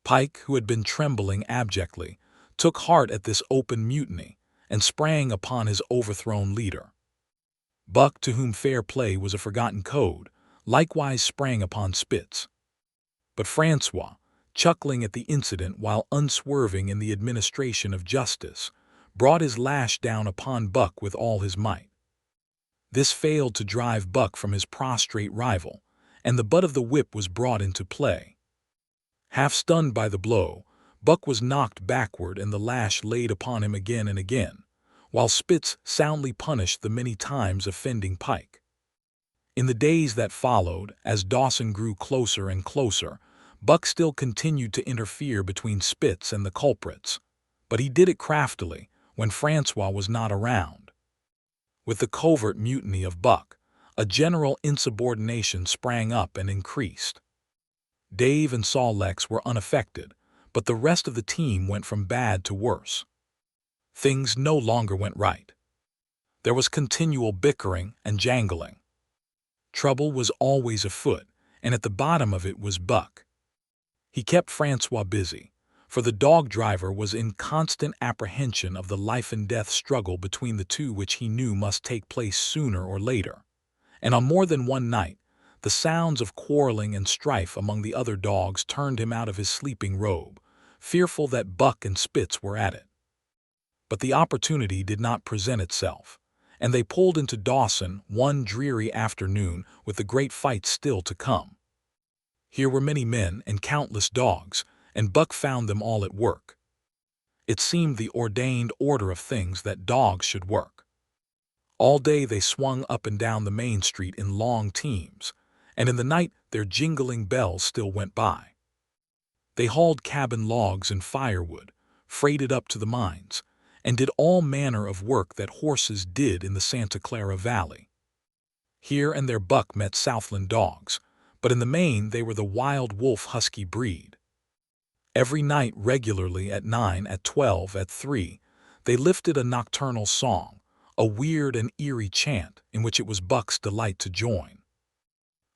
S1: Pike, who had been trembling abjectly, took heart at this open mutiny, and sprang upon his overthrown leader. Buck, to whom fair play was a forgotten code, likewise sprang upon Spitz. But Francois, chuckling at the incident while unswerving in the administration of justice, brought his lash down upon Buck with all his might. This failed to drive Buck from his prostrate rival, and the butt of the whip was brought into play. Half stunned by the blow, Buck was knocked backward and the lash laid upon him again and again, while Spitz soundly punished the many times offending Pike. In the days that followed, as Dawson grew closer and closer, Buck still continued to interfere between Spitz and the culprits, but he did it craftily when Francois was not around. With the covert mutiny of Buck, a general insubordination sprang up and increased. Dave and Sol Leks were unaffected, but the rest of the team went from bad to worse. Things no longer went right. There was continual bickering and jangling. Trouble was always afoot, and at the bottom of it was Buck. He kept Francois busy, for the dog driver was in constant apprehension of the life-and-death struggle between the two which he knew must take place sooner or later, and on more than one night, the sounds of quarreling and strife among the other dogs turned him out of his sleeping robe, fearful that Buck and Spitz were at it. But the opportunity did not present itself, and they pulled into Dawson one dreary afternoon with the great fight still to come. Here were many men and countless dogs, and Buck found them all at work. It seemed the ordained order of things that dogs should work. All day they swung up and down the main street in long teams, and in the night their jingling bells still went by. They hauled cabin logs and firewood, freighted up to the mines, and did all manner of work that horses did in the Santa Clara Valley. Here and there Buck met Southland dogs, but in the main they were the wild wolf husky breed. Every night regularly at 9, at 12, at 3, they lifted a nocturnal song, a weird and eerie chant in which it was Buck's delight to join.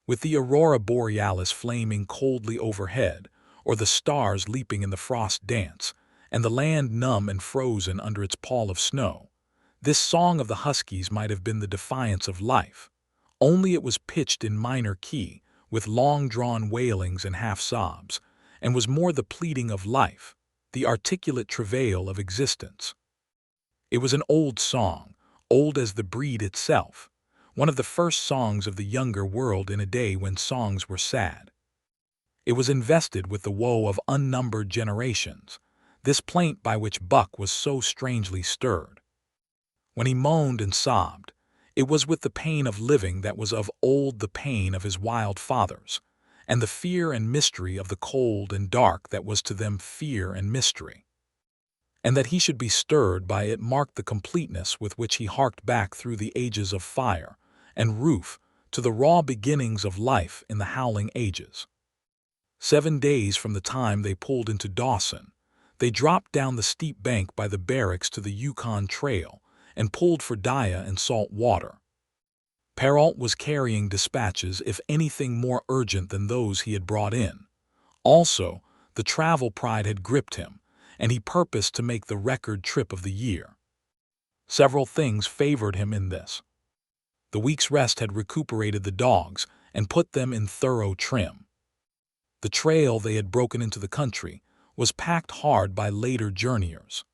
S1: With the aurora borealis flaming coldly overhead, or the stars leaping in the frost dance, and the land numb and frozen under its pall of snow, this song of the huskies might have been the defiance of life, only it was pitched in minor key, with long-drawn wailings and half-sobs, and was more the pleading of life, the articulate travail of existence. It was an old song, old as the breed itself, one of the first songs of the younger world in a day when songs were sad. It was invested with the woe of unnumbered generations, this plaint by which Buck was so strangely stirred. When he moaned and sobbed, it was with the pain of living that was of old the pain of his wild fathers, and the fear and mystery of the cold and dark that was to them fear and mystery. And that he should be stirred by it marked the completeness with which he harked back through the ages of fire and roof to the raw beginnings of life in the howling ages. 7 days from the time they pulled into Dawson, they dropped down the steep bank by the barracks to the Yukon Trail and pulled for Dia and salt water. Perrault was carrying dispatches, if anything more urgent than those he had brought in. Also, the travel pride had gripped him, and he purposed to make the record trip of the year. Several things favored him in this. The week's rest had recuperated the dogs and put them in thorough trim. The trail they had broken into the country was packed hard by later journeyers.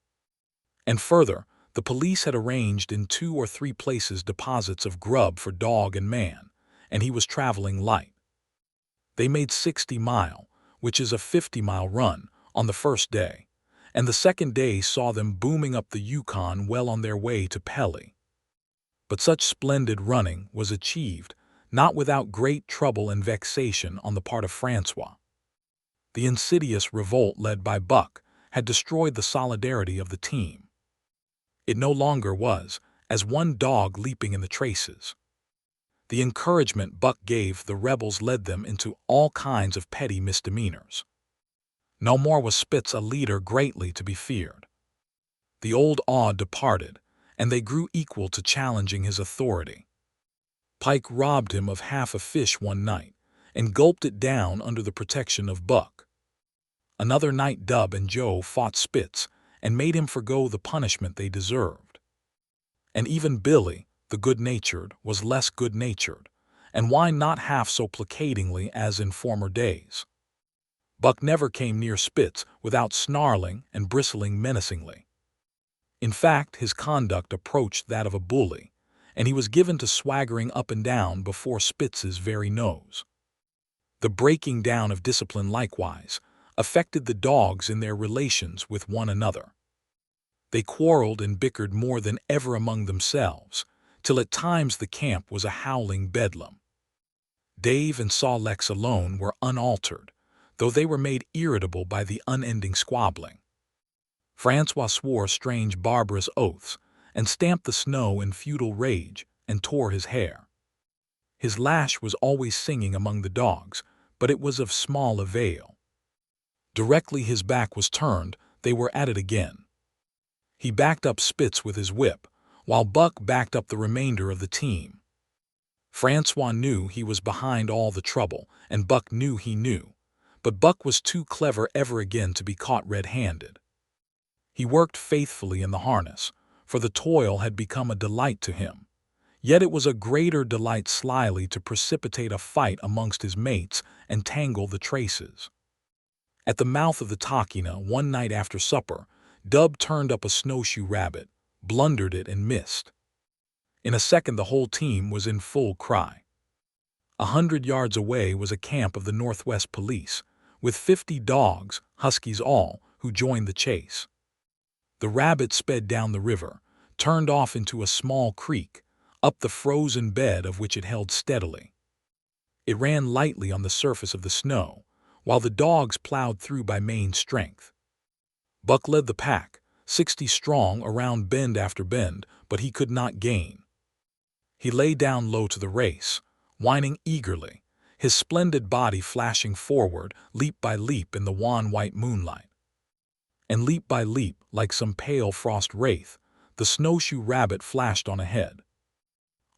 S1: And further, the police had arranged in 2 or 3 places deposits of grub for dog and man, and he was traveling light. They made 60 Mile, which is a 50-mile run, on the first day, and the second day saw them booming up the Yukon well on their way to Pelly. But such splendid running was achieved, not without great trouble and vexation on the part of Francois. The insidious revolt led by Buck had destroyed the solidarity of the team. It no longer was, as one dog leaping in the traces. The encouragement Buck gave the rebels led them into all kinds of petty misdemeanors. No more was Spitz a leader greatly to be feared. The old awe departed, and they grew equal to challenging his authority. Pike robbed him of half a fish one night, and gulped it down under the protection of Buck. Another night Dub and Joe fought Spitz, and made him forgo the punishment they deserved. And even Billy, the good-natured, was less good-natured, and why not half so placatingly as in former days? Buck never came near Spitz without snarling and bristling menacingly. In fact, his conduct approached that of a bully, and he was given to swaggering up and down before Spitz's very nose. The breaking down of discipline likewise affected the dogs in their relations with one another. They quarreled and bickered more than ever among themselves, till at times the camp was a howling bedlam. Dave and Saw Lex alone were unaltered, though they were made irritable by the unending squabbling. Francois swore strange barbarous oaths, and stamped the snow in futile rage, and tore his hair. His lash was always singing among the dogs, but it was of small avail. Directly his back was turned, they were at it again. He backed up Spitz with his whip, while Buck backed up the remainder of the team. Francois knew he was behind all the trouble, and Buck knew he knew, but Buck was too clever ever again to be caught red-handed. He worked faithfully in the harness, for the toil had become a delight to him, yet it was a greater delight slyly to precipitate a fight amongst his mates and tangle the traces. At the mouth of the Tahkeena one night after supper, Dub turned up a snowshoe rabbit, blundered it and missed. In a second the whole team was in full cry. 100 yards away was a camp of the Northwest Police, with 50 dogs, huskies all, who joined the chase. The rabbit sped down the river, turned off into a small creek, up the frozen bed of which it held steadily. It ran lightly on the surface of the snow, while the dogs plowed through by main strength. Buck led the pack, 60 strong around bend after bend, but he could not gain. He lay down low to the race, whining eagerly, his splendid body flashing forward, leap by leap in the wan white moonlight. And leap by leap, like some pale frost wraith, the snowshoe rabbit flashed on ahead.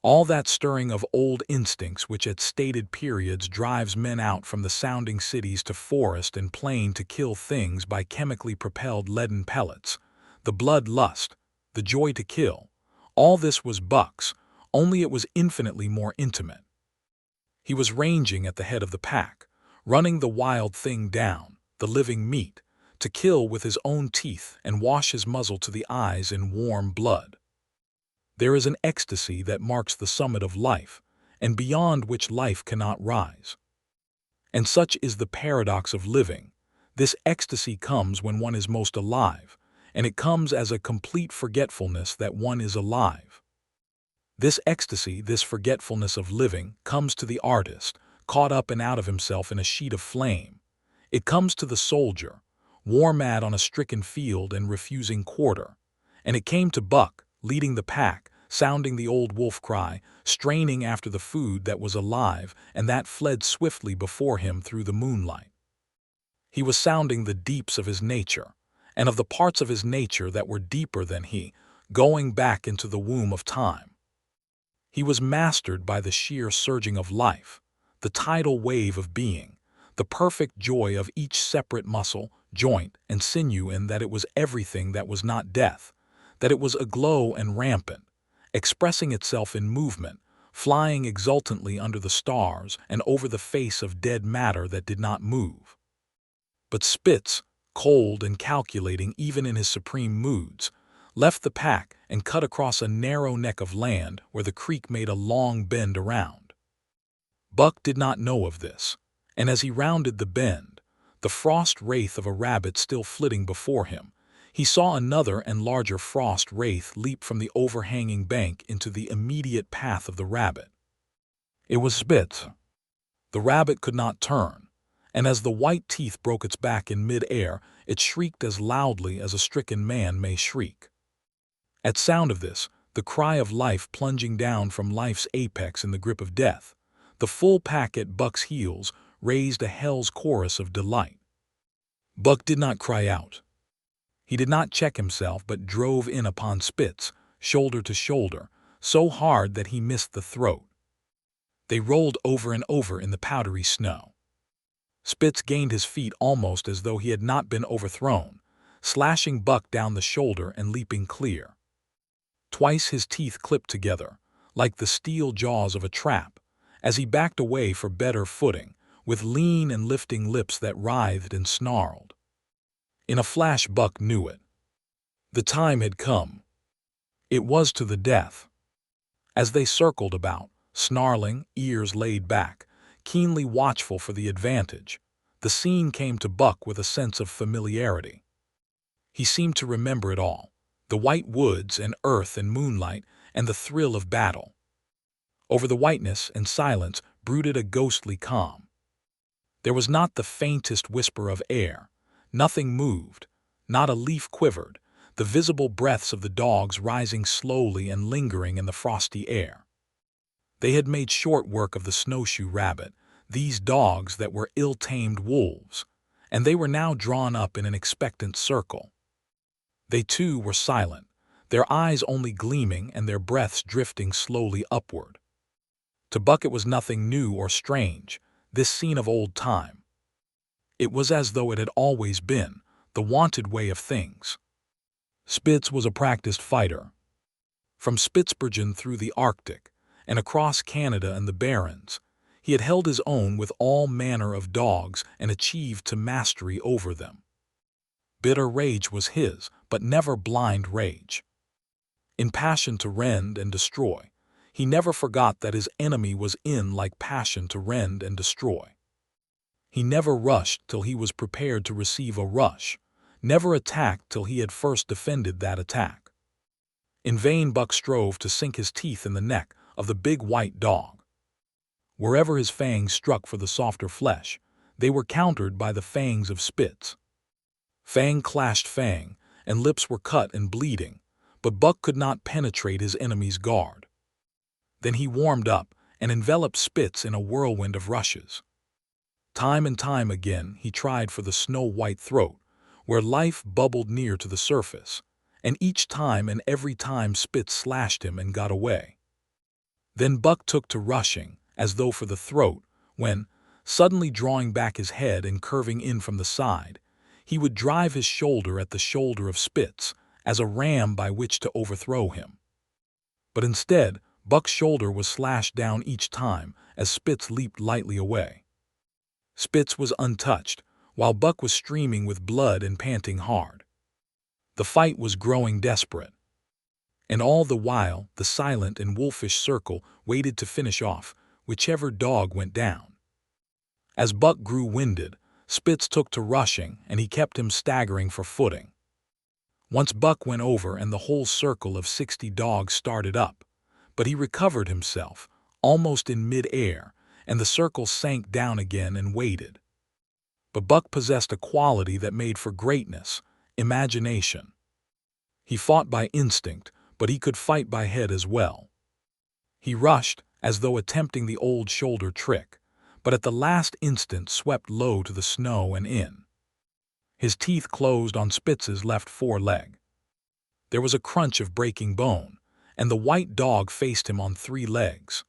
S1: All that stirring of old instincts which at stated periods drives men out from the sounding cities to forest and plain to kill things by chemically propelled leaden pellets, the blood lust, the joy to kill, all this was Buck's, only it was infinitely more intimate. He was ranging at the head of the pack, running the wild thing down, the living meat, to kill with his own teeth and wash his muzzle to the eyes in warm blood. There is an ecstasy that marks the summit of life, and beyond which life cannot rise. And such is the paradox of living. This ecstasy comes when one is most alive, and it comes as a complete forgetfulness that one is alive. This ecstasy, this forgetfulness of living, comes to the artist, caught up and out of himself in a sheet of flame. It comes to the soldier, war-mad on a stricken field and refusing quarter. And it came to Buck, leading the pack, sounding the old wolf cry, straining after the food that was alive and that fled swiftly before him through the moonlight. He was sounding the deeps of his nature, and of the parts of his nature that were deeper than he, going back into the womb of time. He was mastered by the sheer surging of life, the tidal wave of being, the perfect joy of each separate muscle, joint, and sinew in that it was everything that was not death, that it was aglow and rampant, expressing itself in movement, flying exultantly under the stars and over the face of dead matter that did not move. But Spitz, cold and calculating even in his supreme moods, left the pack and cut across a narrow neck of land where the creek made a long bend around. Buck did not know of this, and as he rounded the bend, the frost wraith of a rabbit still flitting before him, he saw another and larger frost wraith leap from the overhanging bank into the immediate path of the rabbit. It was Spitz. The rabbit could not turn, and as the white teeth broke its back in mid-air, it shrieked as loudly as a stricken man may shriek. At sound of this, the cry of life plunging down from life's apex in the grip of death, the full pack at Buck's heels raised a hell's chorus of delight. Buck did not cry out. He did not check himself but drove in upon Spitz, shoulder to shoulder, so hard that he missed the throat. They rolled over and over in the powdery snow. Spitz gained his feet almost as though he had not been overthrown, slashing Buck down the shoulder and leaping clear. Twice his teeth clipped together, like the steel jaws of a trap, as he backed away for better footing, with lean and lifting lips that writhed and snarled. In a flash Buck knew it. The time had come. It was to the death. As they circled about, snarling, ears laid back, keenly watchful for the advantage, the scene came to Buck with a sense of familiarity. He seemed to remember it all, the white woods and earth and moonlight and the thrill of battle. Over the whiteness and silence brooded a ghostly calm. There was not the faintest whisper of air, nothing moved, not a leaf quivered, the visible breaths of the dogs rising slowly and lingering in the frosty air. They had made short work of the snowshoe rabbit, these dogs that were ill-tamed wolves, and they were now drawn up in an expectant circle. They too were silent, their eyes only gleaming and their breaths drifting slowly upward. To Buck it was nothing new or strange, this scene of old time. It was as though it had always been, the wonted way of things. Spitz was a practiced fighter. From Spitzbergen through the Arctic, and across Canada and the Barrens, he had held his own with all manner of dogs and achieved to mastery over them. Bitter rage was his, but never blind rage. In passion to rend and destroy, he never forgot that his enemy was in like passion to rend and destroy. He never rushed till he was prepared to receive a rush, never attacked till he had first defended that attack. In vain Buck strove to sink his teeth in the neck of the big white dog. Wherever his fangs struck for the softer flesh, they were countered by the fangs of Spitz. Fang clashed fang, and lips were cut and bleeding, but Buck could not penetrate his enemy's guard. Then he warmed up and enveloped Spitz in a whirlwind of rushes. Time and time again he tried for the snow-white throat, where life bubbled near to the surface, and each time and every time Spitz slashed him and got away. Then Buck took to rushing, as though for the throat, when, suddenly drawing back his head and curving in from the side, he would drive his shoulder at the shoulder of Spitz as a ram by which to overthrow him. But instead, Buck's shoulder was slashed down each time as Spitz leaped lightly away. Spitz was untouched, while Buck was streaming with blood and panting hard. The fight was growing desperate. And all the while, the silent and wolfish circle waited to finish off whichever dog went down. As Buck grew winded, Spitz took to rushing, and he kept him staggering for footing. Once Buck went over and the whole circle of 60 dogs started up, but he recovered himself, almost in mid-air, and the circle sank down again and waited. But Buck possessed a quality that made for greatness: imagination. He fought by instinct, but he could fight by head as well. He rushed, as though attempting the old shoulder trick, but at the last instant swept low to the snow and in. His teeth closed on Spitz's left foreleg. There was a crunch of breaking bone, and the white dog faced him on 3 legs.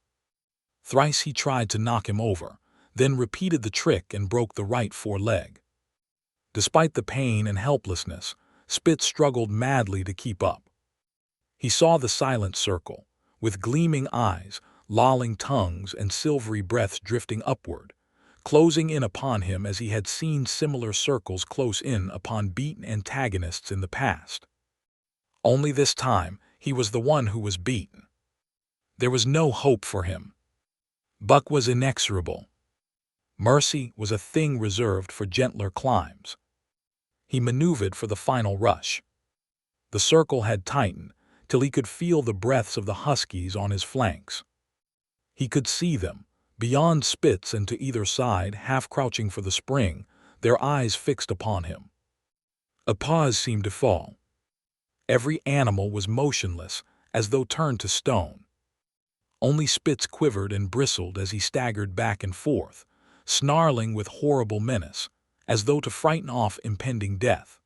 S1: Thrice he tried to knock him over, then repeated the trick and broke the right foreleg. Despite the pain and helplessness, Spitz struggled madly to keep up. He saw the silent circle, with gleaming eyes, lolling tongues, and silvery breaths drifting upward, closing in upon him as he had seen similar circles close in upon beaten antagonists in the past. Only this time he was the one who was beaten. There was no hope for him. Buck was inexorable. Mercy was a thing reserved for gentler climes. He maneuvered for the final rush. The circle had tightened till he could feel the breaths of the huskies on his flanks. He could see them, beyond Spitz and to either side, half crouching for the spring, their eyes fixed upon him. A pause seemed to fall. Every animal was motionless, as though turned to stone. Only Spitz quivered and bristled as he staggered back and forth, snarling with horrible menace, as though to frighten off impending death.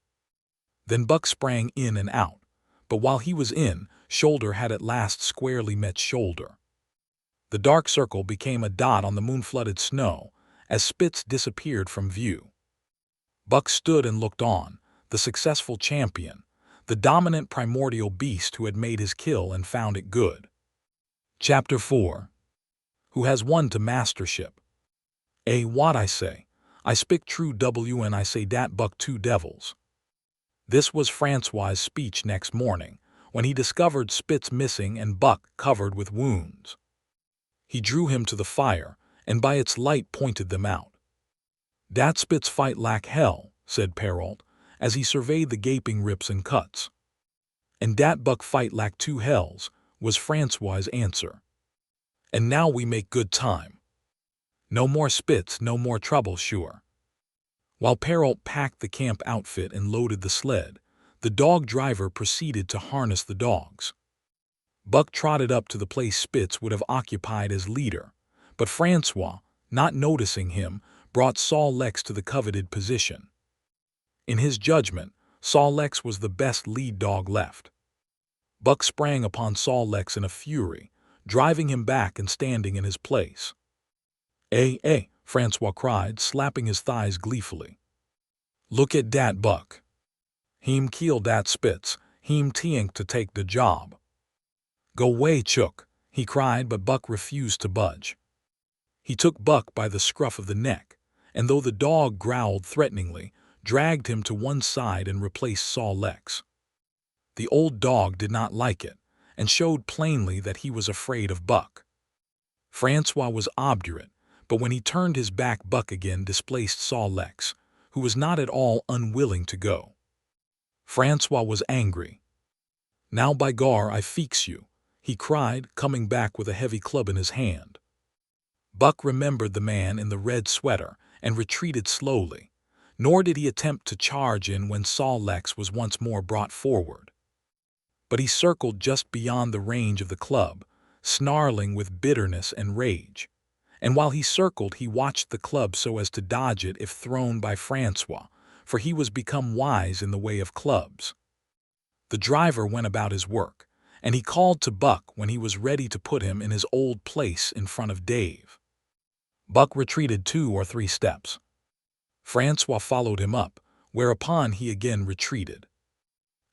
S1: Then Buck sprang in and out, but while he was in, shoulder had at last squarely met shoulder. The dark circle became a dot on the moon-flooded snow as Spitz disappeared from view. Buck stood and looked on, the successful champion, the dominant primordial beast who had made his kill and found it good. Chapter 4. Who has won to Mastership? What I say? I speak true and I say dat Buck 2 devils. This was Francois's speech next morning, when he discovered Spitz missing and Buck covered with wounds. He drew him to the fire, and by its light pointed them out. "Dat Spitz fight like hell," said Perrault, as he surveyed the gaping rips and cuts. "And dat Buck fight like 2 hells," was Francois's answer. "And now we make good time. No more Spitz, no more trouble, sure." While Perrault packed the camp outfit and loaded the sled, the dog driver proceeded to harness the dogs. Buck trotted up to the place Spitz would have occupied as leader, but Francois, not noticing him, brought Sol Lex to the coveted position. In his judgment, Sol Lex was the best lead dog left. Buck sprang upon Sol Lex in a fury, driving him back and standing in his place. Francois cried, slapping his thighs gleefully. "Look at dat Buck. Heem kill dat Spitz, heem tiink to take the job." "Go way, Chook," he cried, but Buck refused to budge. He took Buck by the scruff of the neck, and though the dog growled threateningly, dragged him to one side and replaced Sol Lex. The old dog did not like it, and showed plainly that he was afraid of Buck. Francois was obdurate, but when he turned his back, Buck again displaced Sol Lex, who was not at all unwilling to go. Francois was angry. "Now by gar I feex you," he cried, coming back with a heavy club in his hand. Buck remembered the man in the red sweater and retreated slowly, nor did he attempt to charge in when Sol Lex was once more brought forward. But he circled just beyond the range of the club, snarling with bitterness and rage. And while he circled, he watched the club so as to dodge it if thrown by Francois, for he was become wise in the way of clubs. The driver went about his work, and he called to Buck when he was ready to put him in his old place in front of Dave. Buck retreated 2 or 3 steps. Francois followed him up, whereupon he again retreated.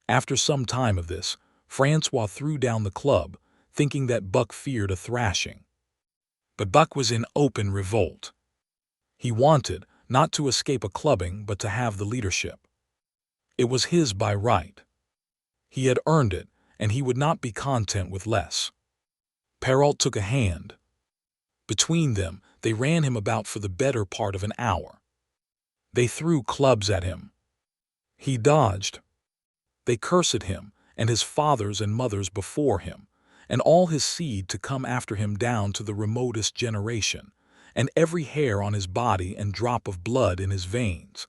S1: After some time of this, Francois threw down the club, thinking that Buck feared a thrashing. But Buck was in open revolt. He wanted not to escape a clubbing but to have the leadership. It was his by right. He had earned it, and he would not be content with less. Perrault took a hand. Between them, they ran him about for the better part of an hour. They threw clubs at him. He dodged. They cursed him, and his fathers and mothers before him, and all his seed to come after him down to the remotest generation, and every hair on his body and drop of blood in his veins.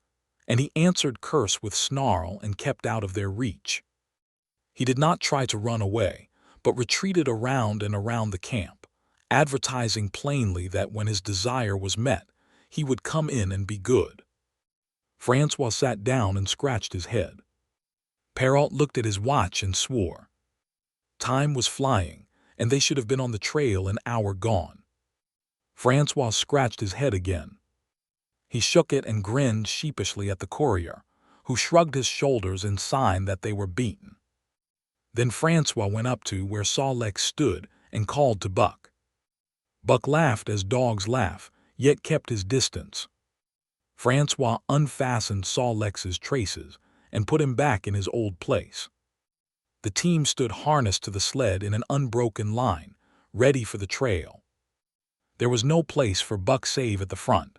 S1: And he answered curse with snarl and kept out of their reach. He did not try to run away, but retreated around and around the camp, advertising plainly that when his desire was met, he would come in and be good. Francois sat down and scratched his head. Perrault looked at his watch and swore. Time was flying, and they should have been on the trail an hour gone. Francois scratched his head again. He shook it and grinned sheepishly at the courier, who shrugged his shoulders in sign that they were beaten. Then Francois went up to where Sol-leks stood and called to Buck. Buck laughed as dogs laugh, yet kept his distance. Francois unfastened Sol-leks's traces and put him back in his old place. The team stood harnessed to the sled in an unbroken line, ready for the trail. There was no place for Buck save at the front.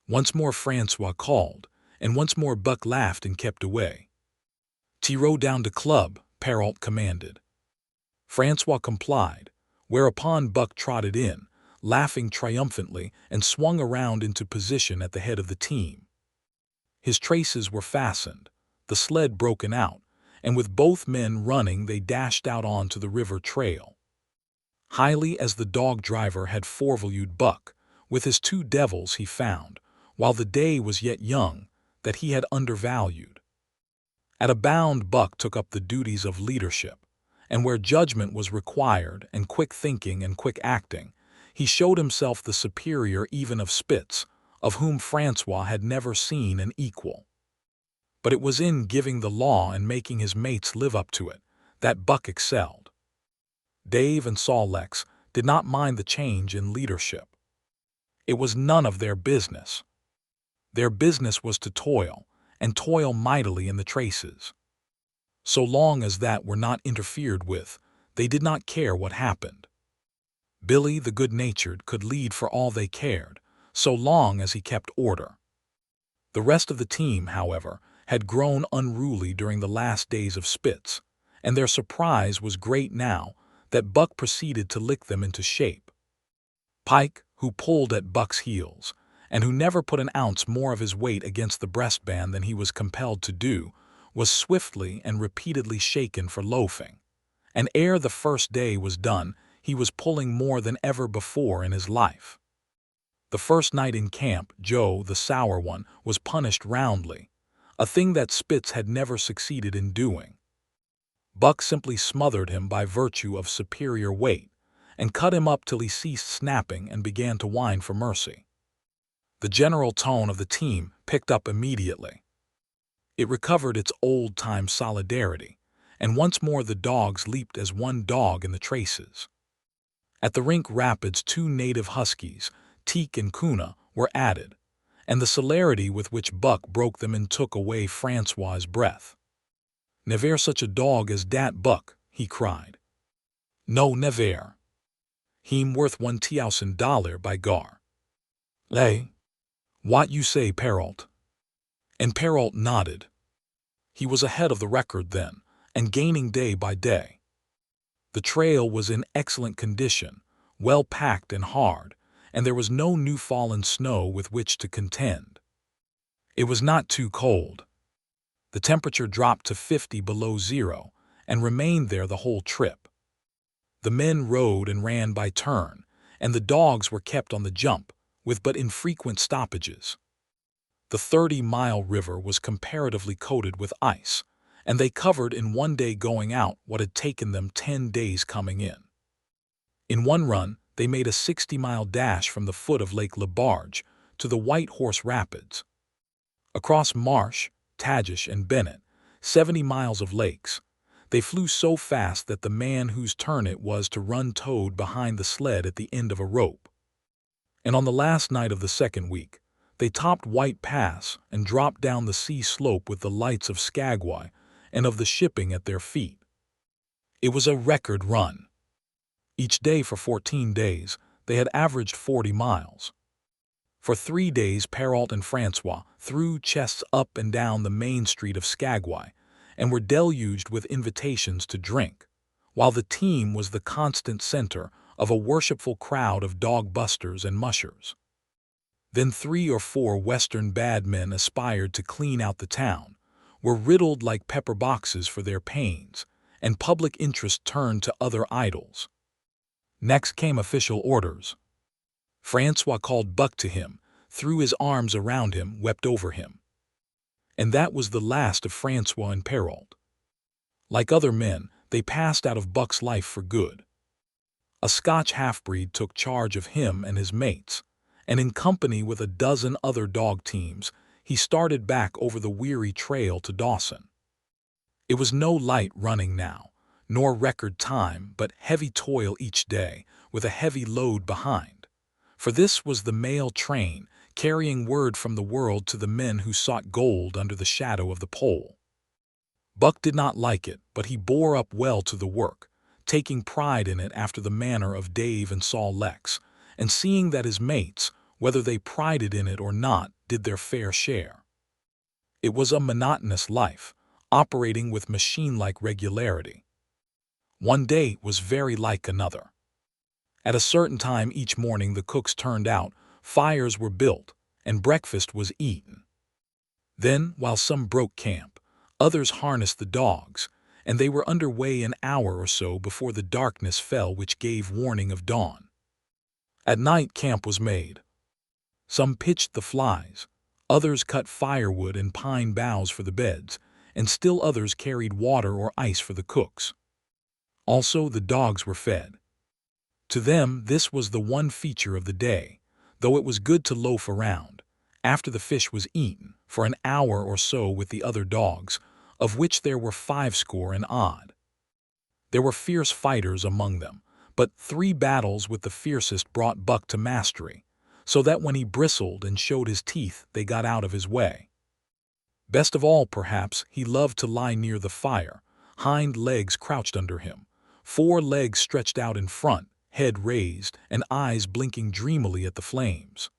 S1: Once more Francois called, and once more Buck laughed and kept away. "Tiro down to club," Perrault commanded. Francois complied, whereupon Buck trotted in, laughing triumphantly, and swung around into position at the head of the team. His traces were fastened, the sled broken out, and with both men running they dashed out onto the river trail. Highly as the dog driver had forevalued Buck, with his 2 devils he found, while the day was yet young, that he had undervalued. At a bound Buck took up the duties of leadership, and where judgment was required and quick thinking and quick acting, he showed himself the superior even of Spitz, of whom Francois had never seen an equal. But it was in giving the law and making his mates live up to it that Buck excelled. Dave and Sol-leks did not mind the change in leadership. It was none of their business. Their business was to toil, and toil mightily in the traces. So long as that were not interfered with, they did not care what happened. Billy the good-natured could lead for all they cared, so long as he kept order. The rest of the team, however, had grown unruly during the last days of Spitz, and their surprise was great now that Buck proceeded to lick them into shape. Pike, who pulled at Buck's heels, and who never put an ounce more of his weight against the breastband than he was compelled to do, was swiftly and repeatedly shaken for loafing, and ere the first day was done, he was pulling more than ever before in his life. The first night in camp, Joe, the sour one, was punished roundly, a thing that Spitz had never succeeded in doing. Buck simply smothered him by virtue of superior weight, and cut him up till he ceased snapping and began to whine for mercy. The general tone of the team picked up immediately. It recovered its old-time solidarity, and once more the dogs leaped as one dog in the traces. At the Rink Rapids 2 native huskies, Teek and Kuna, were added, and the celerity with which Buck broke them in took away Francois's breath. "Never such a dog as dat Buck," he cried. "No, never. Heem worth $1,000 by gar." "Lay, what you say, Perrault?" And Perrault nodded. He was ahead of the record then, and gaining day by day. The trail was in excellent condition, well packed and hard, and there was no new fallen snow with which to contend. It was not too cold. The temperature dropped to 50 below zero and remained there the whole trip. The men rode and ran by turn, and the dogs were kept on the jump, with but infrequent stoppages. The 30-mile river was comparatively coated with ice, and they covered in one day going out what had taken them 10 days coming in. In one run, they made a 60-mile dash from the foot of Lake LaBarge to the White Horse Rapids. Across Marsh, Tagish, and Bennett, 70 miles of lakes, they flew so fast that the man whose turn it was to run towed behind the sled at the end of a rope. And on the last night of the second week, they topped White Pass and dropped down the sea slope with the lights of Skagway and of the shipping at their feet. It was a record run. Each day for 14 days, they had averaged 40 miles. For 3 days, Perrault and Francois threw chests up and down the main street of Skagway and were deluged with invitations to drink, while the team was the constant center of a worshipful crowd of dog-busters and mushers. Then 3 or 4 Western bad men aspired to clean out the town, were riddled like pepper boxes for their pains, and public interest turned to other idols. Next came official orders. Francois called Buck to him, threw his arms around him, wept over him. And that was the last of Francois and Perrault. Like other men, they passed out of Buck's life for good. A Scotch half-breed took charge of him and his mates, and in company with a dozen other dog teams, he started back over the weary trail to Dawson. It was no light running now, nor record time, but heavy toil each day, with a heavy load behind. For this was the mail train, carrying word from the world to the men who sought gold under the shadow of the pole. Buck did not like it, but he bore up well to the work, taking pride in it after the manner of Dave and Saul Lex, and seeing that his mates, whether they prided in it or not, did their fair share. It was a monotonous life, operating with machine-like regularity. One day was very like another. At a certain time each morning the cooks turned out, fires were built, and breakfast was eaten. Then, while some broke camp, others harnessed the dogs, and they were under way an hour or so before the darkness fell which gave warning of dawn. At night camp was made. Some pitched the flies, others cut firewood and pine boughs for the beds, and still others carried water or ice for the cooks. Also the dogs were fed. To them this was the one feature of the day, though it was good to loaf around, after the fish was eaten, for an hour or so with the other dogs, of which there were 50 and odd. There were fierce fighters among them, but 3 battles with the fiercest brought Buck to mastery, so that when he bristled and showed his teeth they got out of his way. Best of all, perhaps, he loved to lie near the fire, hind legs crouched under him, 4 legs stretched out in front, head raised, and eyes blinking dreamily at the flames.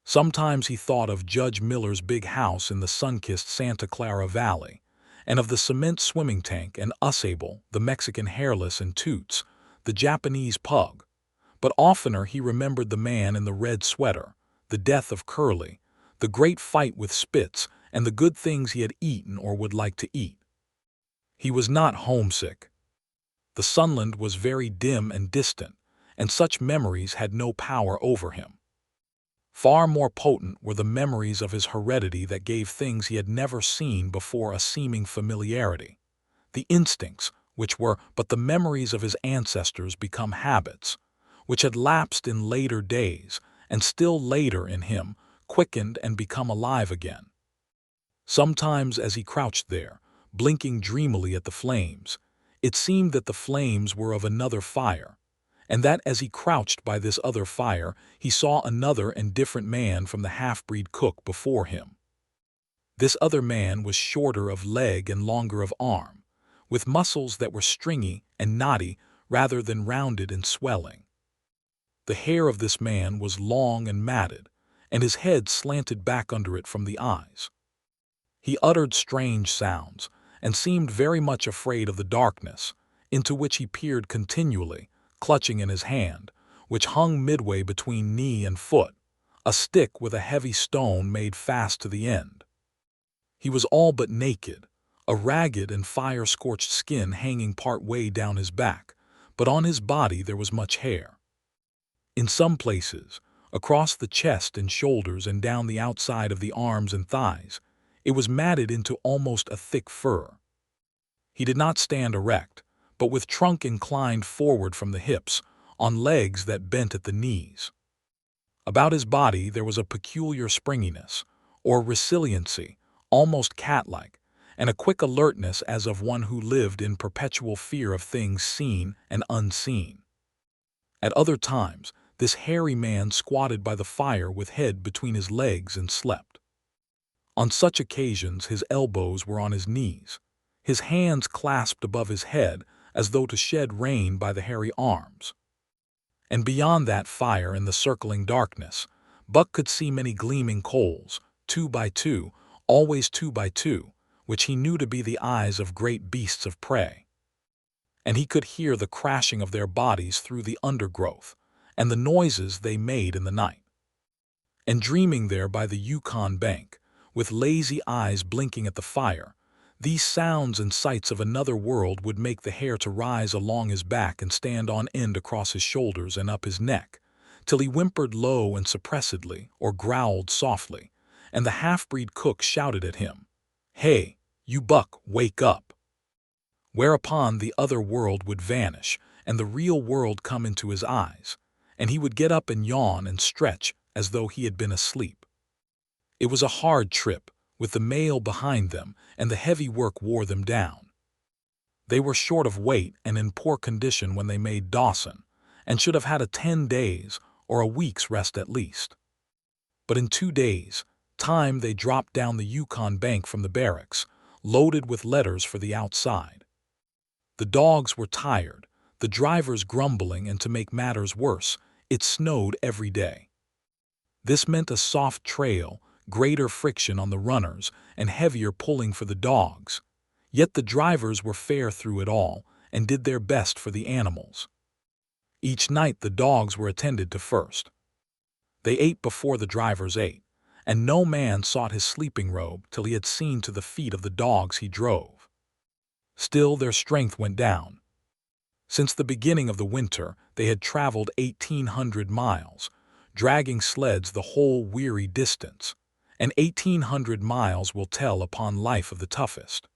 S1: Sometimes he thought of Judge Miller's big house in the sun-kissed Santa Clara Valley, and of the cement swimming tank and Usable, the Mexican Hairless and Toots, the Japanese pug. But oftener he remembered the man in the red sweater, the death of Curly, the great fight with Spitz, and the good things he had eaten or would like to eat. He was not homesick. The Sunland was very dim and distant, and such memories had no power over him. Far more potent were the memories of his heredity that gave things he had never seen before a seeming familiarity, the instincts, which were but the memories of his ancestors become habits, which had lapsed in later days, and still later in him, quickened and become alive again. Sometimes as he crouched there, blinking dreamily at the flames, it seemed that the flames were of another fire, and that as he crouched by this other fire, he saw another and different man from the half-breed cook before him. This other man was shorter of leg and longer of arm, with muscles that were stringy and knotty rather than rounded and swelling. The hair of this man was long and matted, and his head slanted back under it from the eyes. He uttered strange sounds, and seemed very much afraid of the darkness, into which he peered continually, clutching in his hand, which hung midway between knee and foot, a stick with a heavy stone made fast to the end. He was all but naked, a ragged and fire-scorched skin hanging part way down his back, but on his body there was much hair. In some places, across the chest and shoulders and down the outside of the arms and thighs, it was matted into almost a thick fur. He did not stand erect, but with trunk inclined forward from the hips, on legs that bent at the knees. About his body there was a peculiar springiness, or resiliency, almost cat-like, and a quick alertness as of one who lived in perpetual fear of things seen and unseen. At other times, this hairy man squatted by the fire with head between his legs and slept. On such occasions his elbows were on his knees, his hands clasped above his head as though to shed rain by the hairy arms. And beyond that fire in the circling darkness, Buck could see many gleaming coals, 2 by 2, always 2 by 2, which he knew to be the eyes of great beasts of prey. And he could hear the crashing of their bodies through the undergrowth, and the noises they made in the night. And dreaming there by the Yukon bank, with lazy eyes blinking at the fire, these sounds and sights of another world would make the hair to rise along his back and stand on end across his shoulders and up his neck, till he whimpered low and suppressedly or growled softly, and the half-breed cook shouted at him, "Hey, you Buck, wake up!" Whereupon the other world would vanish and the real world come into his eyes, and he would get up and yawn and stretch as though he had been asleep. It was a hard trip, with the mail behind them, and the heavy work wore them down. They were short of weight and in poor condition when they made Dawson, and should have had a 10 days or a week's rest at least. But in 2 days' time they dropped down the Yukon bank from the barracks, loaded with letters for the outside. The dogs were tired, the drivers grumbling, and to make matters worse, it snowed every day. This meant a soft trail, greater friction on the runners, and heavier pulling for the dogs. Yet the drivers were fair through it all, and did their best for the animals. Each night the dogs were attended to first. They ate before the drivers ate, and no man sought his sleeping robe till he had seen to the feet of the dogs he drove. Still their strength went down. Since the beginning of the winter they had traveled 1,800 miles, dragging sleds the whole weary distance, and 1,800 miles will tell upon life of the toughest.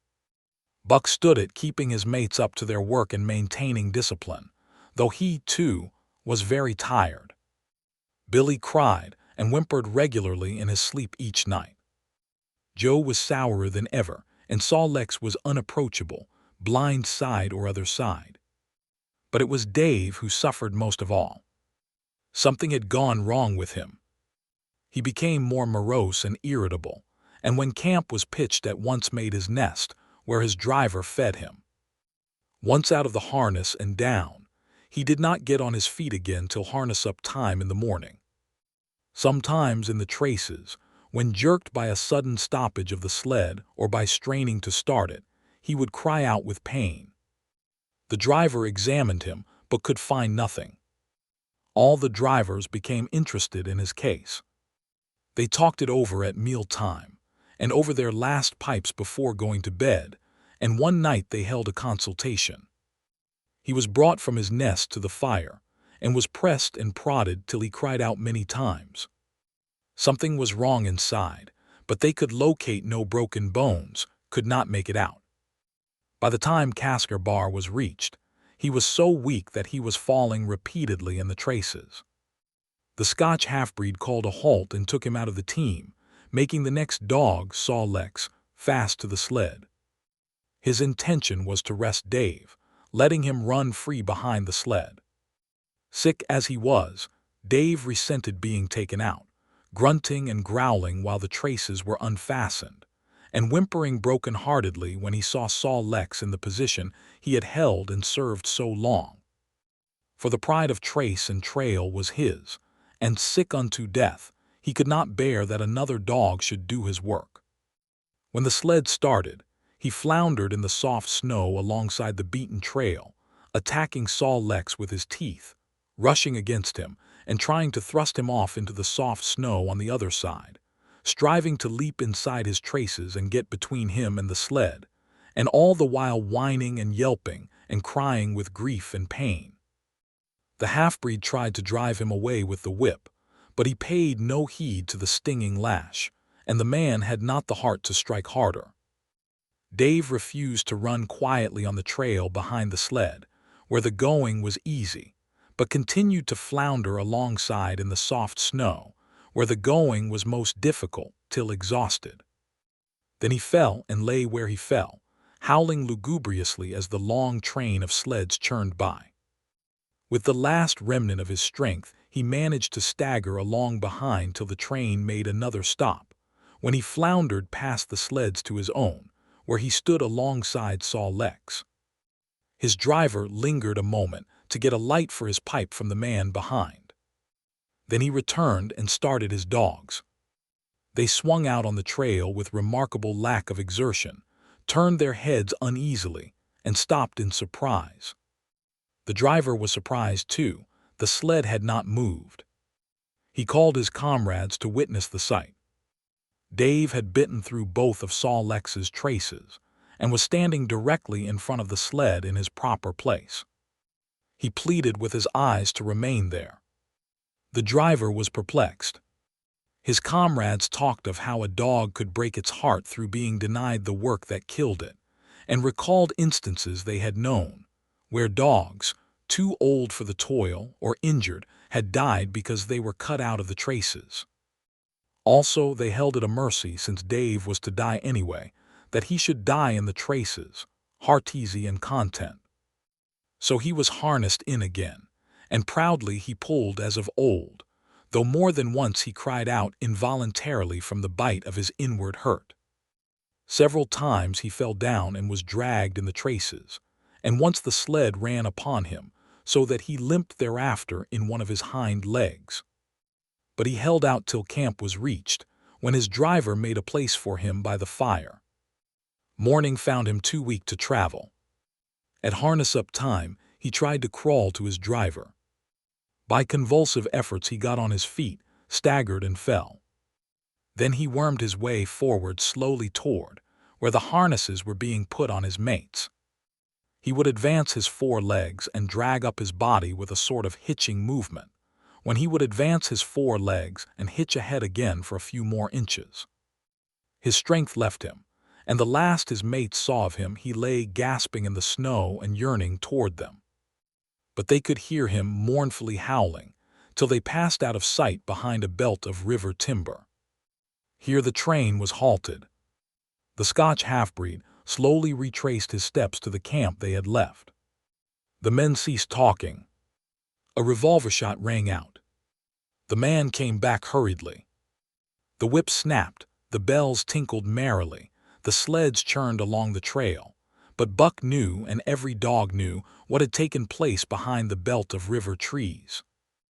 S1: Buck stood it, keeping his mates up to their work and maintaining discipline, though he, too, was very tired. Billy cried and whimpered regularly in his sleep each night. Joe was sourer than ever, and Sol Lex was unapproachable, blind side or other side. But it was Dave who suffered most of all. Something had gone wrong with him. He became more morose and irritable, and when camp was pitched at once made his nest, where his driver fed him. Once out of the harness and down, he did not get on his feet again till harness-up time in the morning. Sometimes in the traces, when jerked by a sudden stoppage of the sled or by straining to start it, he would cry out with pain. The driver examined him, but could find nothing. All the drivers became interested in his case. They talked it over at meal-time, and over their last pipes before going to bed, and one night they held a consultation. He was brought from his nest to the fire, and was pressed and prodded till he cried out many times. Something was wrong inside, but they could locate no broken bones, could not make it out. By the time Casker Bar was reached, he was so weak that he was falling repeatedly in the traces. The Scotch half-breed called a halt and took him out of the team, making the next dog, Sol Lex, fast to the sled. His intention was to rest Dave, letting him run free behind the sled. Sick as he was, Dave resented being taken out, grunting and growling while the traces were unfastened, and whimpering broken-heartedly when he saw Sol Lex in the position he had held and served so long. For the pride of trace and trail was his, and sick unto death, he could not bear that another dog should do his work. When the sled started, he floundered in the soft snow alongside the beaten trail, attacking Sol Lex with his teeth, rushing against him, and trying to thrust him off into the soft snow on the other side, striving to leap inside his traces and get between him and the sled, and all the while whining and yelping and crying with grief and pain. The half-breed tried to drive him away with the whip, but he paid no heed to the stinging lash, and the man had not the heart to strike harder. Dave refused to run quietly on the trail behind the sled, where the going was easy, but continued to flounder alongside in the soft snow, where the going was most difficult, till exhausted. Then he fell and lay where he fell, howling lugubriously as the long train of sleds churned by. With the last remnant of his strength, he managed to stagger along behind till the train made another stop, when he floundered past the sleds to his own, where he stood alongside Saw Lex. His driver lingered a moment to get a light for his pipe from the man behind. Then he returned and started his dogs. They swung out on the trail with remarkable lack of exertion, turned their heads uneasily, and stopped in surprise. The driver was surprised too. The sled had not moved. He called his comrades to witness the sight. Dave had bitten through both of Saw Lex's traces and was standing directly in front of the sled in his proper place. He pleaded with his eyes to remain there. The driver was perplexed. His comrades talked of how a dog could break its heart through being denied the work that killed it, and recalled instances they had known, where dogs, too old for the toil or injured, had died because they were cut out of the traces. Also, they held it a mercy, since Dave was to die anyway, that he should die in the traces, heart-easy and content. So he was harnessed in again, and proudly he pulled as of old, though more than once he cried out involuntarily from the bite of his inward hurt. Several times he fell down and was dragged in the traces, and once the sled ran upon him, so that he limped thereafter in one of his hind legs. But he held out till camp was reached, when his driver made a place for him by the fire. Morning found him too weak to travel. At harness-up time, he tried to crawl to his driver. By convulsive efforts he got on his feet, staggered and fell. Then he wormed his way forward slowly toward where the harnesses were being put on his mates. He would advance his 4 legs and drag up his body with a sort of hitching movement, when he would advance his 4 legs and hitch ahead again for a few more inches. His strength left him, and the last his mates saw of him he lay gasping in the snow and yearning toward them. But they could hear him mournfully howling, till they passed out of sight behind a belt of river timber. Here the train was halted. The Scotch half-breed slowly retraced his steps to the camp they had left. The men ceased talking. A revolver shot rang out. The man came back hurriedly. The whip snapped, the bells tinkled merrily, the sleds churned along the trail, but Buck knew, and every dog knew, what had taken place behind the belt of river trees.